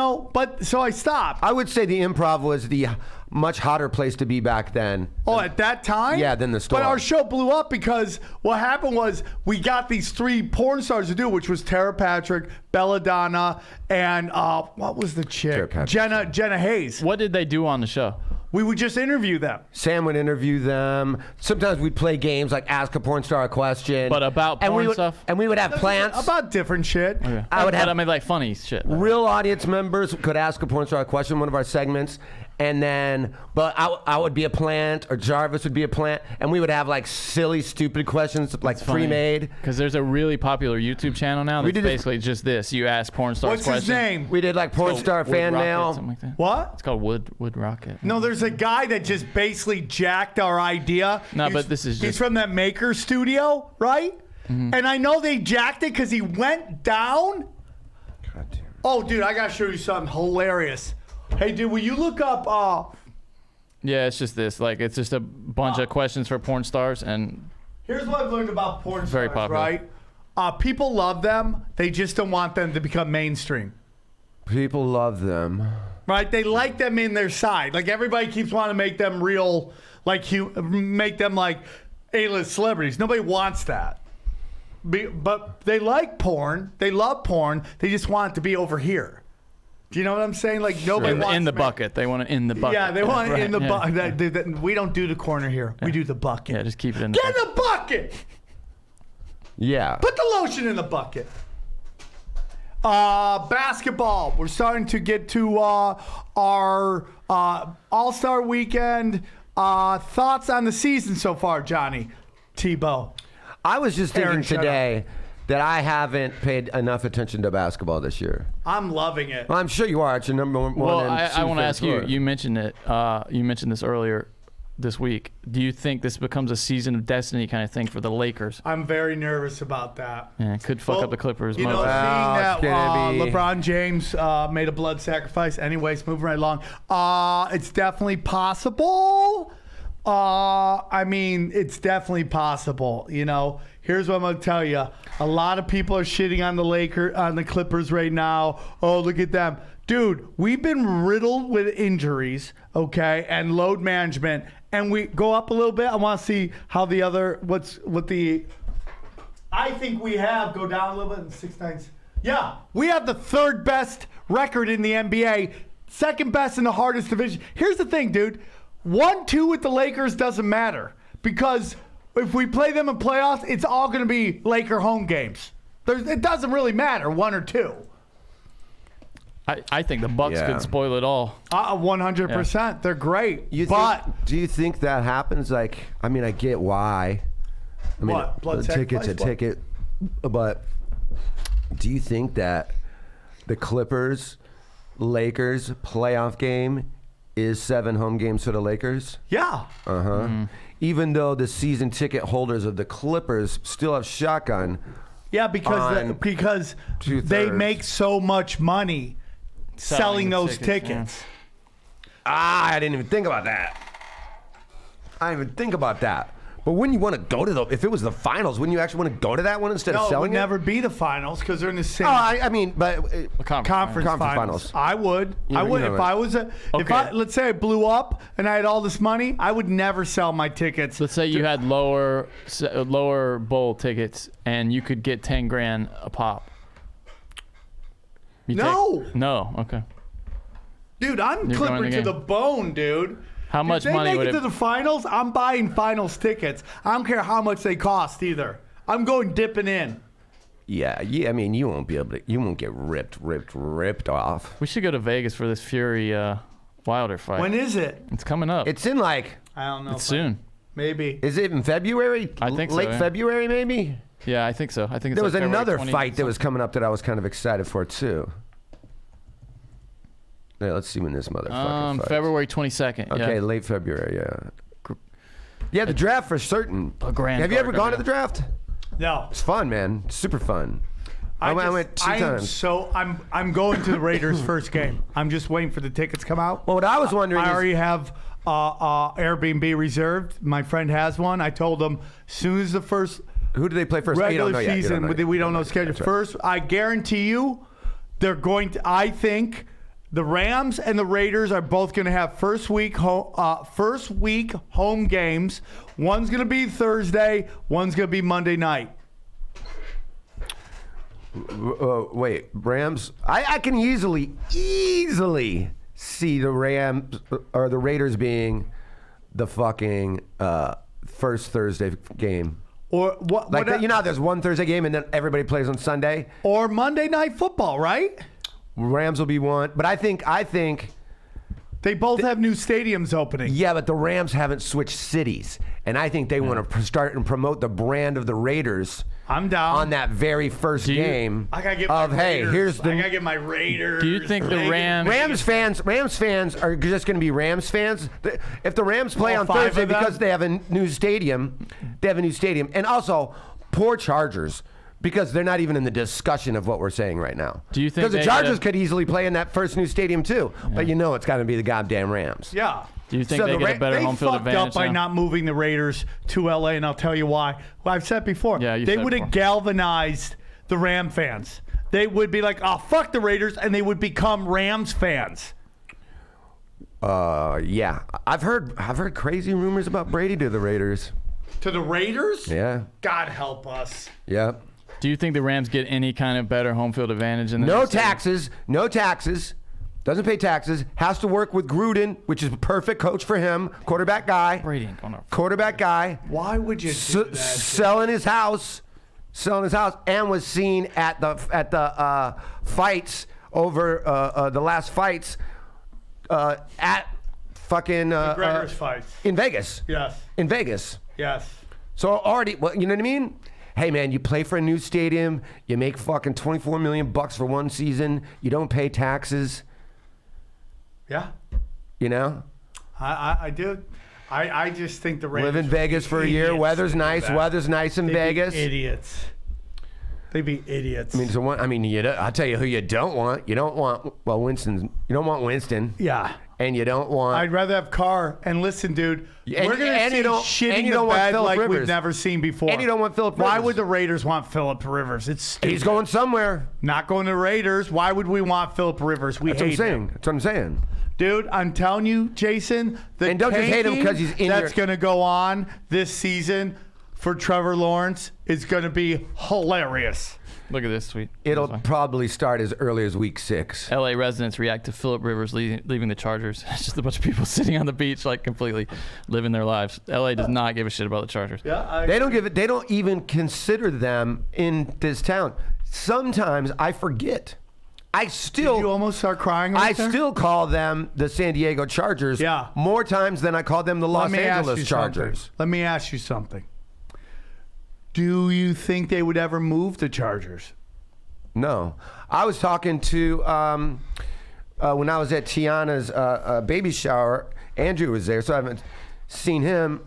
so I stopped. I would say the improv was the much hotter place to be back then. Oh, at that time? Yeah, than the Store. But our show blew up because what happened was we got these 3 porn stars to do, which was Tara Patrick, Belladonna, and what was the Tara chick? Patrick. Jenna Hayes. What did they do on the show? We would just interview them. Sam would interview them. Sometimes we'd play games like ask a porn star a question. But about and we porn would, stuff? And we would have plants. About different shit. Okay. I would have- I mean, like funny shit. Real audience members could ask a porn star a question, one of our segments, and then, but I would be a plant, or Jarvis would be a plant, and we would have like silly, stupid questions, like pre-made. Because there's a really popular YouTube channel now that's did this- basically just this. You ask porn stars What's questions. his name? We did like porn Wood star fan Rocket, mail. something like that. What? It's called Wood Rocket. No, there's a guy that just basically jacked our idea. No, but this is He's just- from that Maker Studio, right? And I know they jacked it because he went down. God damn. Oh, dude, I gotta show you something hilarious. Hey, dude, will you look up? Yeah, it's just this. Like, it's just a bunch of questions for porn stars, and Here's what I've learned about porn stars, Very popular. right? People love them. They just don't want them to become mainstream. People love them. Right? They like them in their side. Like everybody keeps wanting to make them real, like make them like A-list celebrities. Nobody wants that. But they like porn. They love porn. They just want it to be over here. Do you know what I'm saying? Like nobody wants in the to make- bucket. They want it in the bucket. Yeah, they want it in the Right, yeah. bucket. We don't do the corner here. We do the bucket. Yeah, just keep it in the Get in bucket. the bucket. Yeah. Put the lotion in the bucket. Basketball. We're starting to get to our All-Star weekend. Thoughts on the season so far, Johnny? Tebow. I was just thinking Aaron, shut today that I haven't paid enough attention to basketball this year. I'm loving it. Well, I'm sure you are. It's your number one. Well, and I two want to ask you. favorite You mentioned it. You mentioned this earlier this week. Do you think this becomes a season of destiny kind of thing for the Lakers? I'm very nervous about that. Yeah, it could fuck up the Clippers. You know, most. seeing Well, it's that gonna be- LeBron James made a blood sacrifice. Anyways, moving right along. It's definitely possible. I mean, it's definitely possible. You know, here's what I'm gonna tell you. A lot of people are shitting on the Clippers right now. Oh, look at them. Dude, we've been riddled with injuries, okay, and load management. And we go up a little bit. I want to see how the other I think we have go down a little bit in 6 nights. Yeah, we have the 3rd best record in the NBA, 2nd best in the hardest division. Here's the thing, dude. 1-2 with the Lakers doesn't matter because if we play them in playoffs, it's all going to be Laker home games. It doesn't really matter, 1 or 2. I think the Bucks Yeah. could spoil it all. 100%. They're great. Do you think that happens? Like, I mean, I get why. I mean, What? Blood a ticket's a sacrifice? What? ticket. But do you think that the Clippers Lakers playoff game is 7 home games for the Lakers? Yeah. Even though the season ticket holders of the Clippers still have shotgun Yeah, because they make so much money selling the those tickets, tickets. I didn't even think about that. But wouldn't you want to go to if it was the finals, wouldn't you actually want to go to that one instead of No, it selling would it? never be the finals because they're in the same I mean, but conference finals. I would. You I would know if it. I was let's say I blew up and I had all this money, I would never sell my tickets. Let's say you had lower bowl tickets and you could get $10,000 a pop. No. Okay. Dude, I'm You're going Clipper to again. the bone, dude. How much If they money make would it to the finals, I'm buying finals tickets. I don't care how much they cost either. I'm going dipping in. yeah. I mean, you won't be able to. You won't get ripped off. We should go to Vegas for this Fury Wilder fight. When is it? It's coming up. It's in like. I don't know. It's soon. Maybe. Is it in February? I think so, late yeah. February, maybe. Yeah, I think so. I think it's There was like February another 20 fight that was coming up that I was kind of excited for too. Yeah, let's see when this motherfucker fights. February 22nd. Okay, Yeah. late February. Yeah. Yeah, the draft for certain. A grand Have you ever card, gone to yeah. the draft? No. It's fun, man. Super fun. I went two times. So I'm going to the Raiders' first game. I'm just waiting for the tickets to come out. Well, what I was wondering I is, already have Airbnb reserved. My friend has one. I told him as soon as the first who do they play first? You regular don't know yet. You season, don't know we don't know schedule. That's right. First, I guarantee you, they're going to. I think the Rams and the Raiders are both going to have first week home games. One's going to be Thursday. One's going to be Monday night. Wait, Rams? I can easily see the Rams or the Raiders being the fucking first Thursday game. Or what? Like you know, how there's one Thursday game and then everybody plays on Sunday. Or Monday Night Football, right? Rams will be one, but I think They both have new stadiums opening. yeah, but the Rams haven't switched cities, and I think they want to start and promote the brand of the Raiders. I'm down. On that very first game. I gotta get of my hey, Raiders. here's the I gotta get my Raiders. Do you think the Vegas. Rams fans are just going to be Rams fans. If the Rams play All on 5 Thursday of them? because they have a new stadium, and also poor Chargers because they're not even in the discussion of what we're saying right now. Do you think because the they Chargers gotta- could easily play in that first new stadium too, but you know it's got to be the goddamn Rams. Yeah. Do you think So they the get a better They home field fucked advantage up by now? not moving the Raiders to LA, and I'll tell you why. Well, I've said before. Yeah, you they said would have before. galvanized the Ram fans. They would be like, "Oh, fuck the Raiders," and they would become Rams fans. Yeah, I've heard crazy rumors about Brady to the Raiders. To the Raiders? Yeah, God help us. yeah. Do you think the Rams get any kind of better home field advantage in the No next season? taxes. No taxes. Doesn't pay taxes. Has to work with Gruden, which is a perfect coach for him. Quarterback guy. Brady ain't gonna. Quarterback guy. Why would you do that? Selling his house, and was seen at the fights over the last fights at fucking McGregor's fights. in Vegas. Yes. In Vegas. Yes. So already, well, you know what I mean? Hey man, you play for a new stadium. You make fucking $24 million for one season. You don't pay taxes. Yeah. You know, I do. I just think the Raiders live in would Vegas be for a year. idiots Weather's to do nice. that. Weather's nice in They'd Vegas. Be idiots. They'd be idiots. I'll tell you who you don't want. You don't want Winston. You don't want Winston, yeah. and you don't want. I'd rather have Carr. And listen, dude, And- we're gonna and see you don't- shitting and you the don't want bed Phillip like we've Rivers. never seen before. And you don't want Phillip Why Rivers. would the Raiders want Phillip Rivers? It's stupid. He's going somewhere. Not going to the Raiders. Why would we want Phillip Rivers? We That's what I'm hate saying. him. That's what I'm saying. Dude, I'm telling you, Jason, the And don't just hate him tanking 'cause he's in that's your- going to go on this season for Trevor Lawrence is going to be hilarious. Look at this tweet. It'll This one. probably start as early as week 6. LA residents react to Phillip Rivers leaving the Chargers. It's just a bunch of people sitting on the beach, like completely living their lives. LA does not give a shit about the Chargers. Yeah, They don't give it. They don't even consider them in this town. Sometimes I forget. you almost start crying right there? still call them the San Diego Chargers. Yeah. More times than I call them the Los Let me ask Angeles you Chargers. something. Let me ask you something. Do you think they would ever move the Chargers? No, I was talking to when I was at Tiana's baby shower. Andrew was there, so I haven't seen him.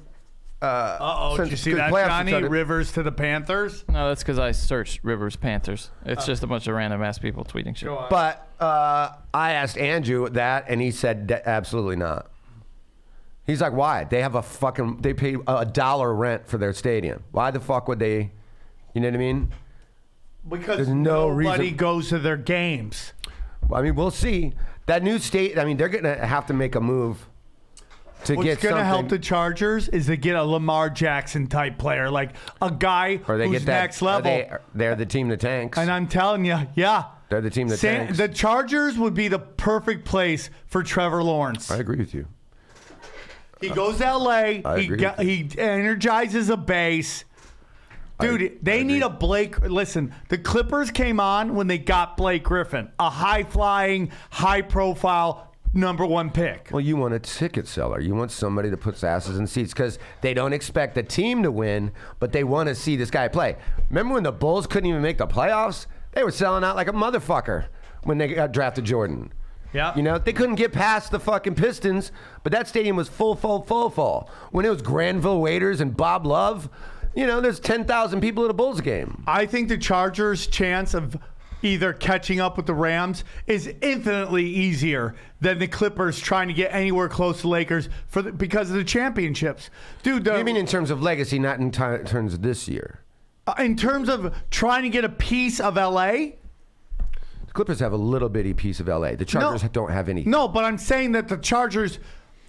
Did you see that, Johnny? Rivers to the Panthers? No, that's because I searched Rivers Panthers. It's just a bunch of random ass people tweeting shit. But I asked Andrew that, and he said absolutely not. He's like, why? They have they pay $1 rent for their stadium. Why the fuck would they? You know what I mean? Because there's no nobody reason. goes to their games. I mean, we'll see. That new state. I mean, they're gonna have to make a move. What's going to help the Chargers is to get a Lamar Jackson type player, like a guy who's next level. They're the team that tanks. And I'm telling you, yeah. They're the team that tanks. The Chargers would be the perfect place for Trevor Lawrence. I agree with you. He goes to L.A. He energizes a base. Dude, they need a Blake. Listen, the Clippers came on when they got Blake Griffin, a high-flying, high-profile #1 pick. Well, you want a ticket seller. You want somebody that puts asses in seats because they don't expect the team to win, but they want to see this guy play. Remember when the Bulls couldn't even make the playoffs? They were selling out like a motherfucker when they got drafted Jordan. Yeah. You know, they couldn't get past the fucking Pistons, but that stadium was full. When it was Granville Waiters and Bob Love, you know, there's 10,000 people at a Bulls game. I think the Chargers' chance of either catching up with the Rams is infinitely easier than the Clippers trying to get anywhere close to Lakers because of the championships. Dude, You mean in terms of legacy, not in terms of this year? In terms of trying to get a piece of L.A.? The Clippers have a little bitty piece of L.A. The Chargers don't have any. No, but I'm saying that the Chargers'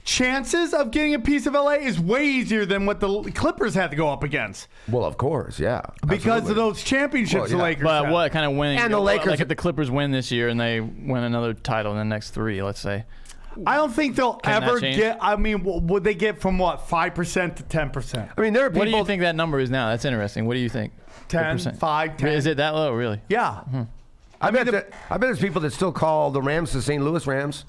chances of getting a piece of LA is way easier than what the Clippers had to go up against. Well, of course, yeah. Because of those championships the Lakers But had. what kind of winning? And the Lakers, like if the Clippers win this year and they win another title in the next 3, let's say. I don't think they'll Can ever that change? get. I mean, would they get from what 5% to 10%? I mean, there are people. What do you think that number is now? That's interesting. What do you think? 10, 5, 10. Is it that low, really? Yeah. I bet there's people that still call the Rams the St. Louis Rams.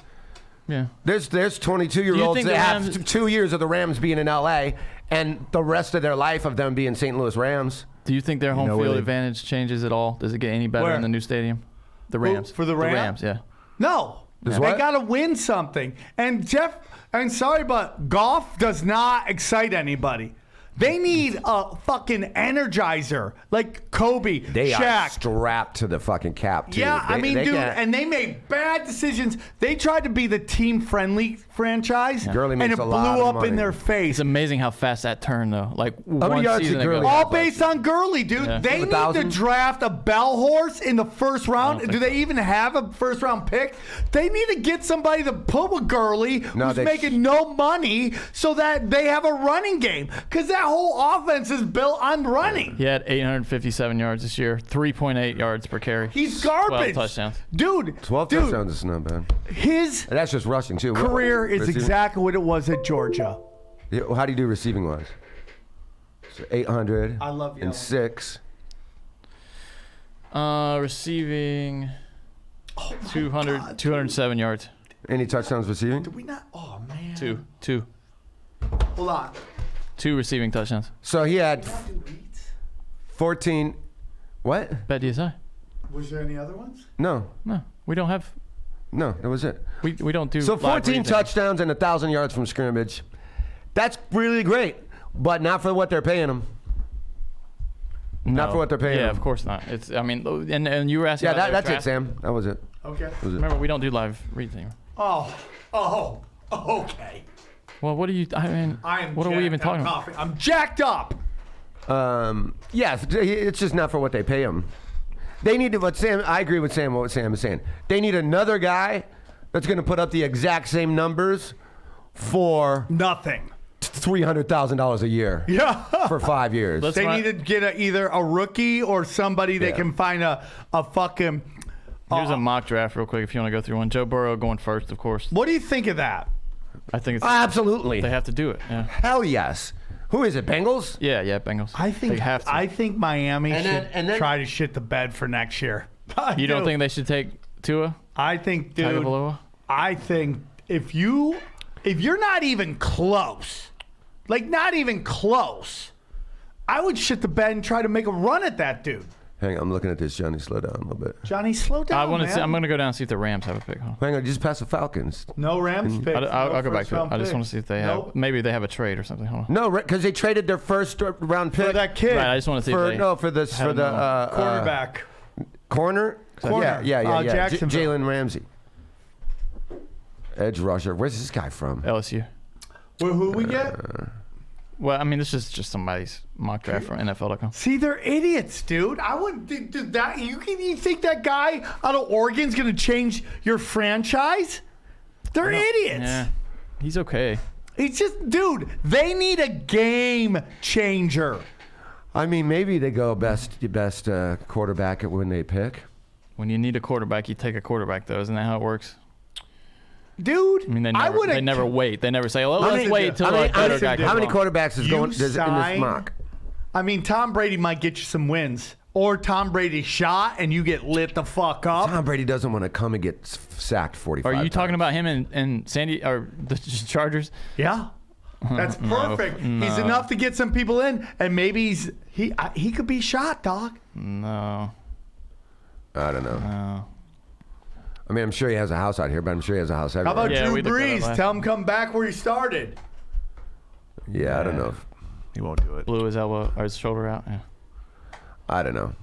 Yeah. There's 22-year-olds that have 2 years of the Rams being in L.A. and the rest of their life of them being St. Louis Rams. Do you think their home field advantage changes at all? Does it get any better in the new stadium? The Rams. For the Rams? The Rams, yeah. No. Does They what? got to win something. And Jeff, I'm sorry, but golf does not excite anybody. They need a fucking energizer like Kobe, They are Shaq. strapped to the fucking cap, too. Yeah, I mean, dude, and they made bad decisions. They tried to be the team-friendly franchise, Gurley and makes it a blew lot of up money. in their face. It's amazing how fast that turned, though. Like many one yards season did Gurley ago. have? All based on Gurley, dude. Yeah. They need 1,000? to draft a bell horse in the first round. think Do they even have a first-round pick? They need to get somebody to put with Gurley who's making no money so that they have a running game. Because that whole offense is built on running. He had 857 yards this year, 3.8 yards per carry. He's garbage. 12 touchdowns. Duid, 12 touchdowns is not bad. His And that's just rushing, too. career is Receiving? exactly what it was at Georgia. Yeah, well, how do you do receiving-wise? So 800 I love yelling. and 6. Receiving 207 yards. Any touchdowns receiving? Did we not? Oh, man. Two Hold on. receiving touchdowns. So he had 14. What? Bet DSI. Was there any other ones? No, We don't have. that was it. We don't do. So live 14 reads. touchdowns and 1,000 yards from scrimmage. That's really great, but not for what they're paying him. Not No. for what they're paying Yeah, him. of course not. It's. I mean, and you were asking. Yeah, about their that's it, draft. Sam. That was it. Okay. Remember, we don't do live reads anymore. Oh, okay. Well, what do you? I mean, what are we even talking about? I'm jacked up. Yeah, it's just not for what they pay him. They need to. What Sam? I agree with Sam. What Sam is saying. They need another guy that's going to put up the exact same numbers for Nothing. $300,000 a year. Yeah. For 5 years. Let's They run- need to get either a rookie or somebody that Yeah. can find a fucking. Here's a mock draft real quick if you want to go through one. Joe Burrow going first, of course. What do you think of that? I think it's. Absolutely. They have to do it. Yeah. Hell yes. Who is it? Bengals? Yeah. Bengals. They have to. I think Miami And should then- try to shit the bed for next year. You don't think they should take Tua? I think, dude. Tagovailoa? I think if you're not even close, like not even close, I would shit the bed and try to make a run at that dude. Hang on, I'm looking at this, Johnny. Slow down a little bit. Johnny, slow down. I want to. man. I'm going to go down and see if the Rams have a pick. Hold on. Hang on, just pass the Falcons. No Rams picks. I'll no go back to it. first-round I just want to picks. see if they have. Maybe they have a trade or something. Hold on. No, because they traded their first round pick For that kid. Right, I just want to see for if they. for the Quarterback. corner. Corner. Yeah. Jacksonville. Jalen Ramsey, edge rusher. Where's this guy from? LSU. Who we get? Well, I mean, this is just somebody's mock draft from NFL.com. See, they're idiots, dude. I wouldn't do that. You think that guy out of Oregon's going to change your franchise? They're idiots. Yeah, he's okay. It's just, dude, they need a game changer. I mean, maybe they go best quarterback when they pick. When you need a quarterback, you take a quarterback, though. Isn't that how it works? Dude, I mean, they never wait. They never say, "Oh, let's wait till a better guy comes How many along." quarterbacks is going in this mock? I mean, Tom Brady might get you some wins. Or Tom Brady shot and you get lit the fuck up. Tom Brady doesn't want to come and get sacked 45 Are you talking times. about him and Sandy or the Chargers? Yeah. That's perfect. He's enough to get some people in, and maybe he could be shot, dog. No. I don't know. No. I mean, I'm sure he has a house out here, but I'm sure he has a house How everywhere. about Yeah, Drew we looked that up Brees? last Tell him come back where he started. Yeah, I don't know. He won't do it. Blew his elbow or his shoulder out. Yeah. I don't know.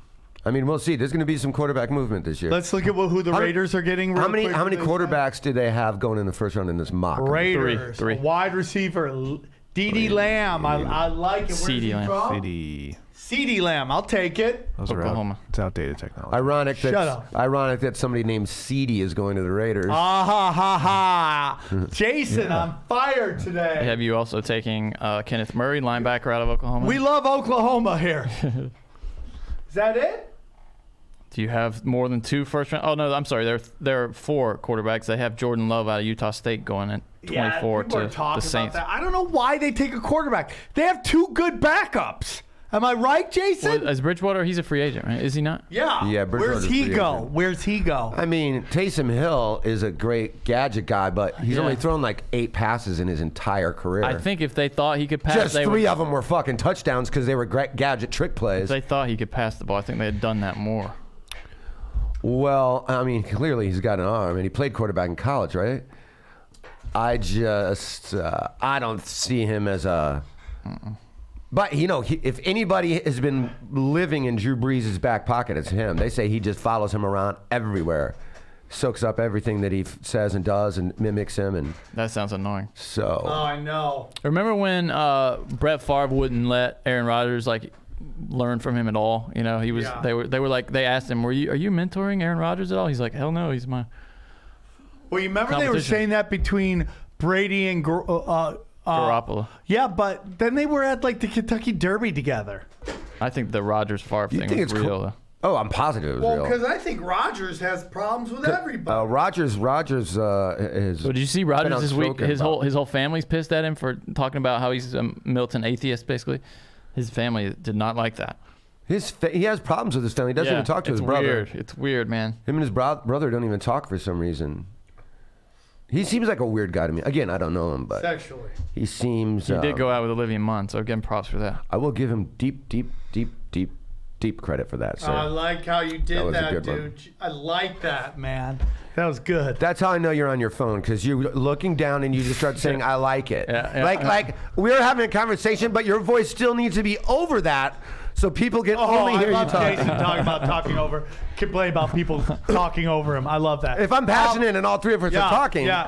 I mean, we'll see. There's going to be some quarterback movement this year. Let's look at who the Raiders are getting. How real many quick how many for this game. quarterbacks do they have going in the first round in this mock? Raiders. Three. A wide receiver. D.D. Lamb. I like it. Where's CeeDee he Lamb. from? City. CeeDee Lamb. I'll take it. Those are Oklahoma. it's outdated technology. Ironic Shut that up. ironic that somebody named Seedy is going to the Raiders. Ah ha ha ha. Jason, I'm fired today. Have you also taking Kenneth Murray, linebacker out of Oklahoma? We love Oklahoma here. Is that it? Do you have more than 2 first round? Oh no, I'm sorry. There are 4 quarterbacks. They have Jordan Love out of Utah State going at 24 people are to talking the Saints. About that. I don't know why they take a quarterback. They have 2 good backups. Am I right, Jason? Well, as Bridgewater, he's a free agent, right? Is he not? Yeah. Yeah, Where's Bridgewater's he free go? agent. Where's he go? I mean, Taysom Hill is a great gadget guy, but he's Yeah. only thrown like 8 passes in his entire career. I think if they thought he could pass, just they 3 would, of them were fucking touchdowns because they were gadget trick if plays. they thought he could pass the ball, I think they had done that more. Well, I mean, clearly he's got an arm, and he played quarterback in college, right? I don't see him as a. But if anybody has been living in Drew Brees' back pocket, it's him. They say he just follows him around everywhere, soaks up everything that he says and does, and mimics him, and That sounds annoying. so. Oh, I know. Remember when Brett Favre wouldn't let Aaron Rodgers learn from him at all? You know, he was. Yeah. They asked him, "Are you mentoring Aaron Rodgers at all?" He's like, "Hell no, he's my." Well, you remember they were Competition. saying that between Brady and Garoppolo. Yeah, but then they were at like the Kentucky Derby together. I think the Rodgers Favre You thing think was it's real. cool? Oh, I'm positive it was Well, real. because I think Rodgers has problems with everybody. Rogers is. So did you see been Rodgers this week? outspoken about- His whole family's pissed at him for talking about how he's a militant atheist. Basically, his family did not like that. He has problems with his family. He doesn't even talk to his brother. Weird. It's weird, man. Him and his brother don't even talk for some reason. He seems like a weird guy to me. Again, I don't know him, but Sexually. he seems. He did go out with Olivia Munn, so give him props for that. I will give him deep credit for that, sir. I like how you did was a that, good one. dude. I like that, man. That was good. That's how I know you're on your phone, because you're looking down and you just start saying, "I like it." Yeah, like we're having a conversation, but your voice still needs to be over that, so people can only I hear you love Jason talking. talking about talking over. Complain about people talking over him. I love that. If I'm passionate and all 3 of us are talking, Yeah.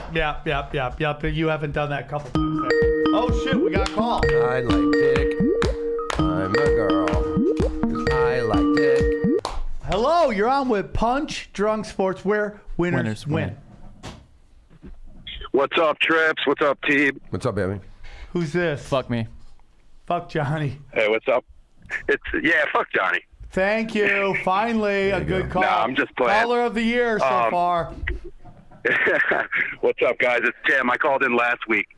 But you haven't done that a couple times there. Oh shit, we got a call. I like dick. I'm a girl. 'Cause I like dick. Hello, you're on with Punch Drunk Sports, where winners win. What's up, Trips? What's up, Teeb? What's up, baby? Who's this? Fuck me. Fuck Johnny. Hey, what's up? Fuck Johnny. Thank you. Finally, a good call. Nah, I'm just playing. Caller of the year so far. What's up, guys? It's Tim. I called in last week.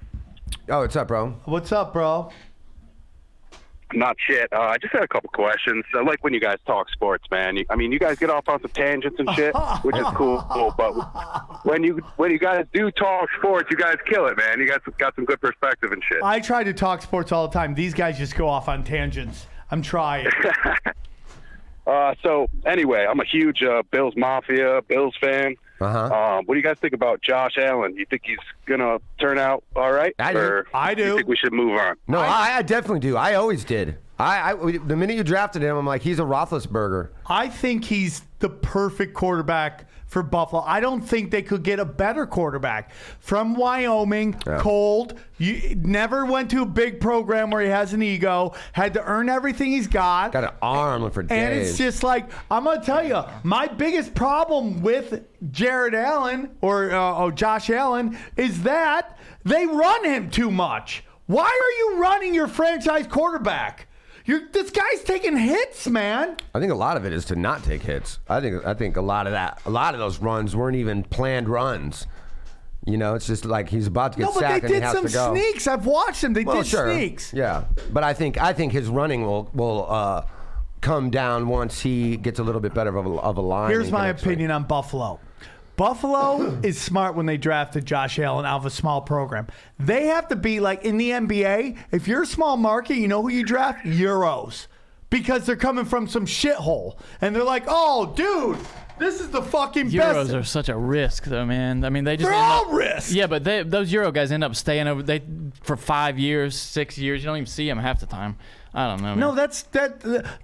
Oh, what's up, bro? What's up, bro? Not shit. I just had a couple questions. I like when you guys talk sports, man. You guys get off on some tangents and shit, which is cool. But when you guys do talk sports, you guys kill it, man. You guys got some good perspective and shit. I try to talk sports all the time. These guys just go off on tangents. I'm trying. So anyway, I'm a huge Bills Mafia, Bills fan. What do you guys think about Josh Allen? You think he's gonna turn out all right? I do. Or I do. You think we should move on? No, I definitely do. I always did. The minute you drafted him, I'm like, he's a Roethlisberger. I think he's the perfect quarterback for Buffalo. I don't think they could get a better quarterback. From Wyoming, cold, you never went to a big program where he has an ego, had to earn everything he's got. Got an arm for days. And it's just like, I'm going to tell you, my biggest problem with Jared Allen or Josh Allen is that they run him too much. Why are you running your franchise quarterback? This guy's taking hits, man. I think a lot of it is to not take hits. I think a lot of those runs weren't even planned runs. You know, it's just like he's about to get sacked and he has to go. No, but they did some sneaks. I've watched them. They did sneaks. Yeah, but I think his running will come down once he gets a little bit better of a line. Here's my opinion on Buffalo. Buffalo is smart when they drafted Josh Allen out of a small program. They have to be like in the NBA. If you're a small market, you know who you draft? Euros. Because they're coming from some shithole. And they're like, oh, dude, this is the fucking best. Euros are such a risk, though, man. I mean, they're all risk. Yeah, but those Euro guys end up staying over for 5 years, 6 years. You don't even see them half the time. I don't know, man. No, that's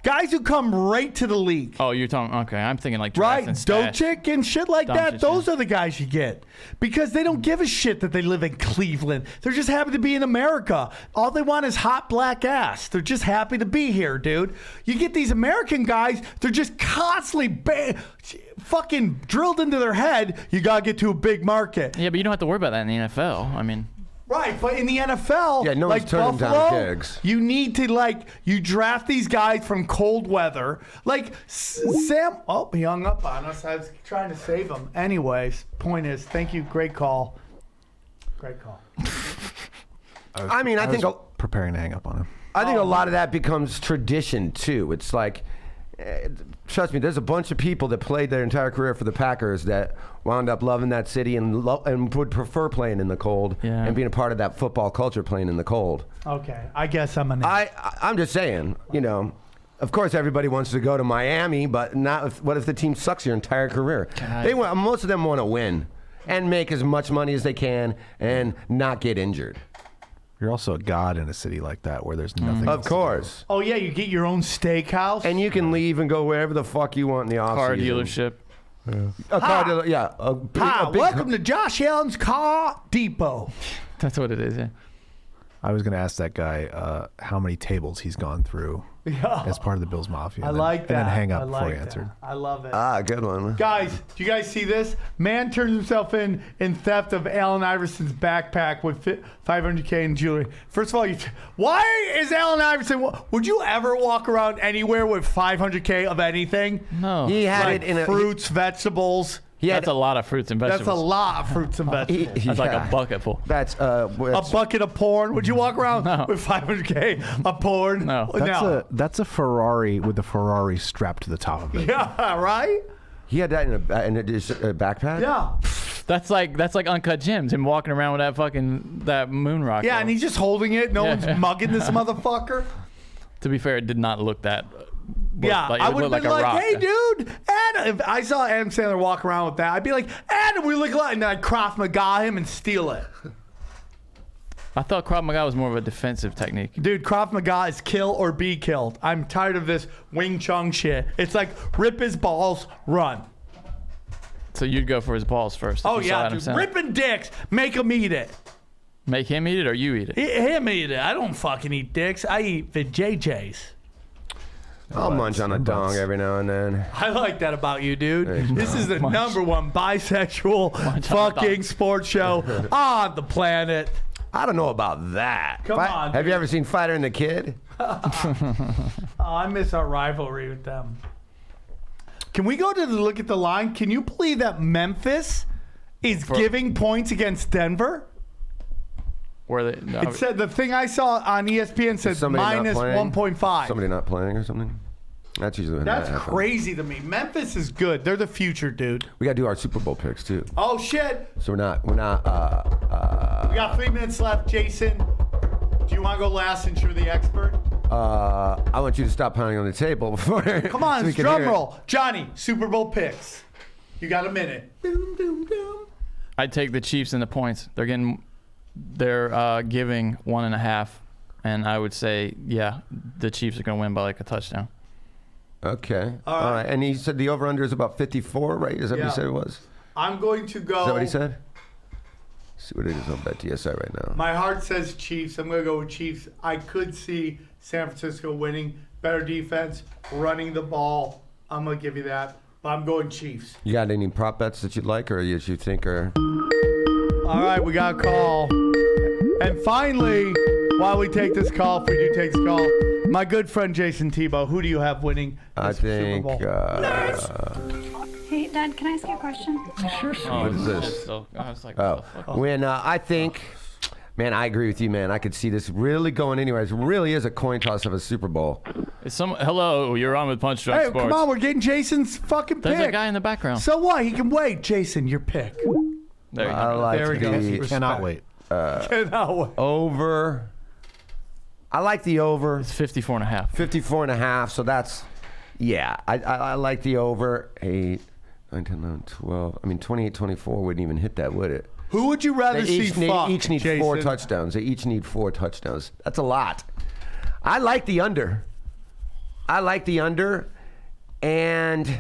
guys who come right to the league. Oh, you're talking, okay. I'm thinking like draft right, and stash. Doncic and shit like that. Those are the guys you get because they don't give a shit that they live in Cleveland. They're just happy to be in America. All they want is hot black ass. They're just happy to be here, dude. You get these American guys, they're just constantly fucking drilled into their head. You got to get to a big market. Yeah, but you don't have to worry about that in the NFL. I mean... Right, but in the NFL, yeah, no like one's turning Buffalo, down gigs. You need to you draft these guys from cold weather. Like Sam, he hung up on us. I was trying to save him. Anyways, point is, thank you. Great call. Great call. I think preparing to hang up on him. I think a lot of that becomes tradition too. It's like, trust me, there's a bunch of people that played their entire career for the Packers that wound up loving that city and would prefer playing in the cold and being a part of that football culture playing in the cold. Okay, I guess I'm I'm just saying, you know, of course everybody wants to go to Miami, but what if the team sucks your entire career? Most of them want to win and make as much money as they can and not get injured. You're also a god in a city like that where there's nothing. Of course. Oh yeah, you get your own steakhouse, and you can leave and go wherever the fuck you want in the off Car season. dealership. A car dealer, yeah. Welcome to Josh Allen's Car Depot. That's what it is, yeah. I was going to ask that guy how many tables he's gone through as part of the Bills Mafia. I like that. And then hang up I before he that. answered. I love it. Good one. Guys, do you guys see this? Man turns himself in theft of Allen Iverson's backpack with $500K in jewelry. First of all, why is Allen Iverson? Would you ever walk around anywhere with $500K of anything? No. He had it in fruits, vegetables. That's a lot of fruits and vegetables. That's a lot of fruits and vegetables. That's like a bucket full. That's a bucket of porn. Would you walk around with $500K of porn? No. That's a Ferrari with the Ferrari strapped to the top of it. Yeah, right? He had that in a backpack? Yeah. That's like Uncut Gems, him walking around with that moon rock. Yeah, and he's just holding it. No one's mugging this motherfucker. To be fair, it did not look that. I would have been like, rock. hey, dude, Adam. If I saw Adam Sandler walk around with that, I'd be like, Adam, we look alike. And then I'd Krav Maga him and steal it. I thought Krav Maga was more of a defensive technique. Dude, Krav Maga is kill or be killed. I'm tired of this Wing Chun shit. It's like rip his balls, run. So you'd go for his balls first. Oh, yeah, dude. Ripping dicks. Make him eat it. Make him eat it or you eat it? Him eat it. I don't fucking eat dicks. I eat the JJs. I'll munch on a dong every now and then. I like that about you, dude. This is the number one bisexual fucking sports show on the planet. I don't know about that. Come on. Have you ever seen Fighter and the Kid? I miss our rivalry with them. Can we go to look at the line? Can you believe that Memphis is giving points against Denver? Where they? No, it said the thing I saw on ESPN said minus 1.5. Somebody not playing or something? That's usually when That's crazy to me. Memphis is good. They're the future, dude. We got to do our Super Bowl picks, too. Oh, shit. So we're not. We got 3 minutes left. Jason, do you want to go last since you're the expert? I want you to stop pounding on the table before. Come on, so we can drum hear it. roll. Johnny, Super Bowl picks. You got a minute. Boom, boom, boom. I'd take the Chiefs in the points. They're giving 1.5, and I would say, yeah, the Chiefs are going to win by like a touchdown. Okay. All right. And he said the over-under is about 54, right? Is that what he said it was? I'm going to go. Is that what he said? See what it is on BetDSI right now. My heart says Chiefs. I'm going to go with Chiefs. I could see San Francisco winning. Better defense, running the ball. I'm going to give you that. But I'm going Chiefs. You got any prop bets that you'd like or that you think are... All right, we got a call. And finally, while we take this call, if we do take this call, my good friend Jason Tebow, who do you have winning I this think... Super Bowl? Hey, Dad, can I ask you a question? Sure. What is this? So, I was like, Oh, when I think... Man, I agree with you, man. I could see this really going anywhere. It really is a coin toss of a Super Bowl. Hello, you're on with Punch Drunk Hey, Sports. come on, we're getting Jason's fucking There's pick. a guy in the background. So what? He can wait. Jason, your pick. There you I go. like There we go. the Cannot wait. Cannot wait. over. I like the over. It's 54.5. 54.5, so that's... Yeah, I like the over. 8, 9, 10, 11, 12. I mean, 28, 24 wouldn't even hit that, would it? Who would you rather They see fuck, each need Jason? 4 touchdowns. They each need 4 touchdowns. That's a lot. I like the under. And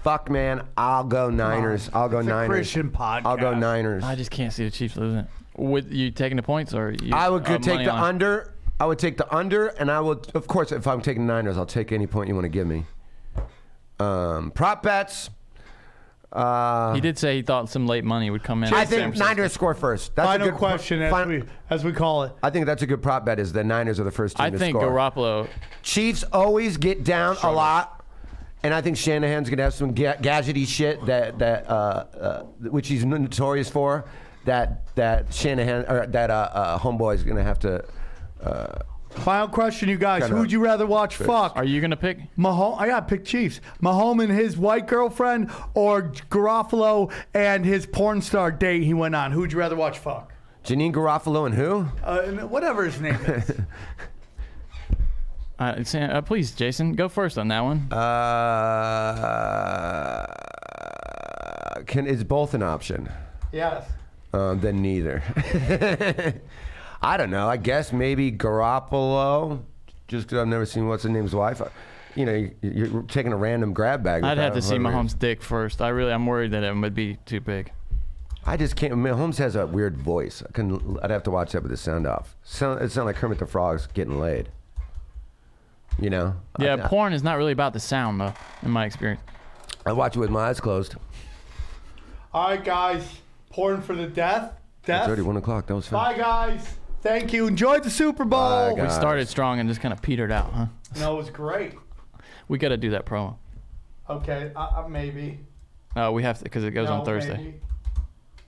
fuck, man, I'll go Niners. I'll go It's a Niners. Christian podcast. I'll go Niners. I just can't see the Chiefs losing. With you taking the points or you? I would take money the line? under. I would take the under, and I would, of course, if I'm taking Niners, I'll take any point you want to give me. Prop bets. He did say he thought some late money would come in. I think Niners score first. That's Final a good question, as we call it. I think that's a good prop bet. Is the Niners are the first team I to think score. Garoppolo. Chiefs always get down a lot, and I think Shanahan's gonna have some gadgety shit that which he's notorious for. That Shanahan or that homeboy's gonna have to. Final question, you guys. Kinda Who would you rather watch fuck? Are you gonna pick? Mahomes, I gotta pick Chiefs. Mahomes and his white girlfriend, or Garofalo and his porn star date he went on. Who would you rather watch fuck? Janine Garofalo and who? Whatever his name is. Please, Jason, go first on that one. Is both an option? Yes. Then neither. I don't know. I guess maybe Garoppolo, just because I've never seen what's his name's wife. You're taking a random grab bag. I'd have to see whatever. Mahomes' dick first. I'm worried that it would be too big. I just can't. Mahomes has a weird voice. I'd have to watch that with the sound off. It sounds like Kermit the Frog's getting laid. You know? Yeah, porn is not really about the sound though, in my experience. I watch it with my eyes closed. All right, guys. Porn for the death. It's already 1 o'clock. That was fun. Bye, guys. Thank you. Enjoyed the Super Bowl. Bye, We guys. started strong and just kind of petered out, huh? No, it was great. We got to do that promo. Okay, maybe. We have to because it goes No, on Thursday. maybe.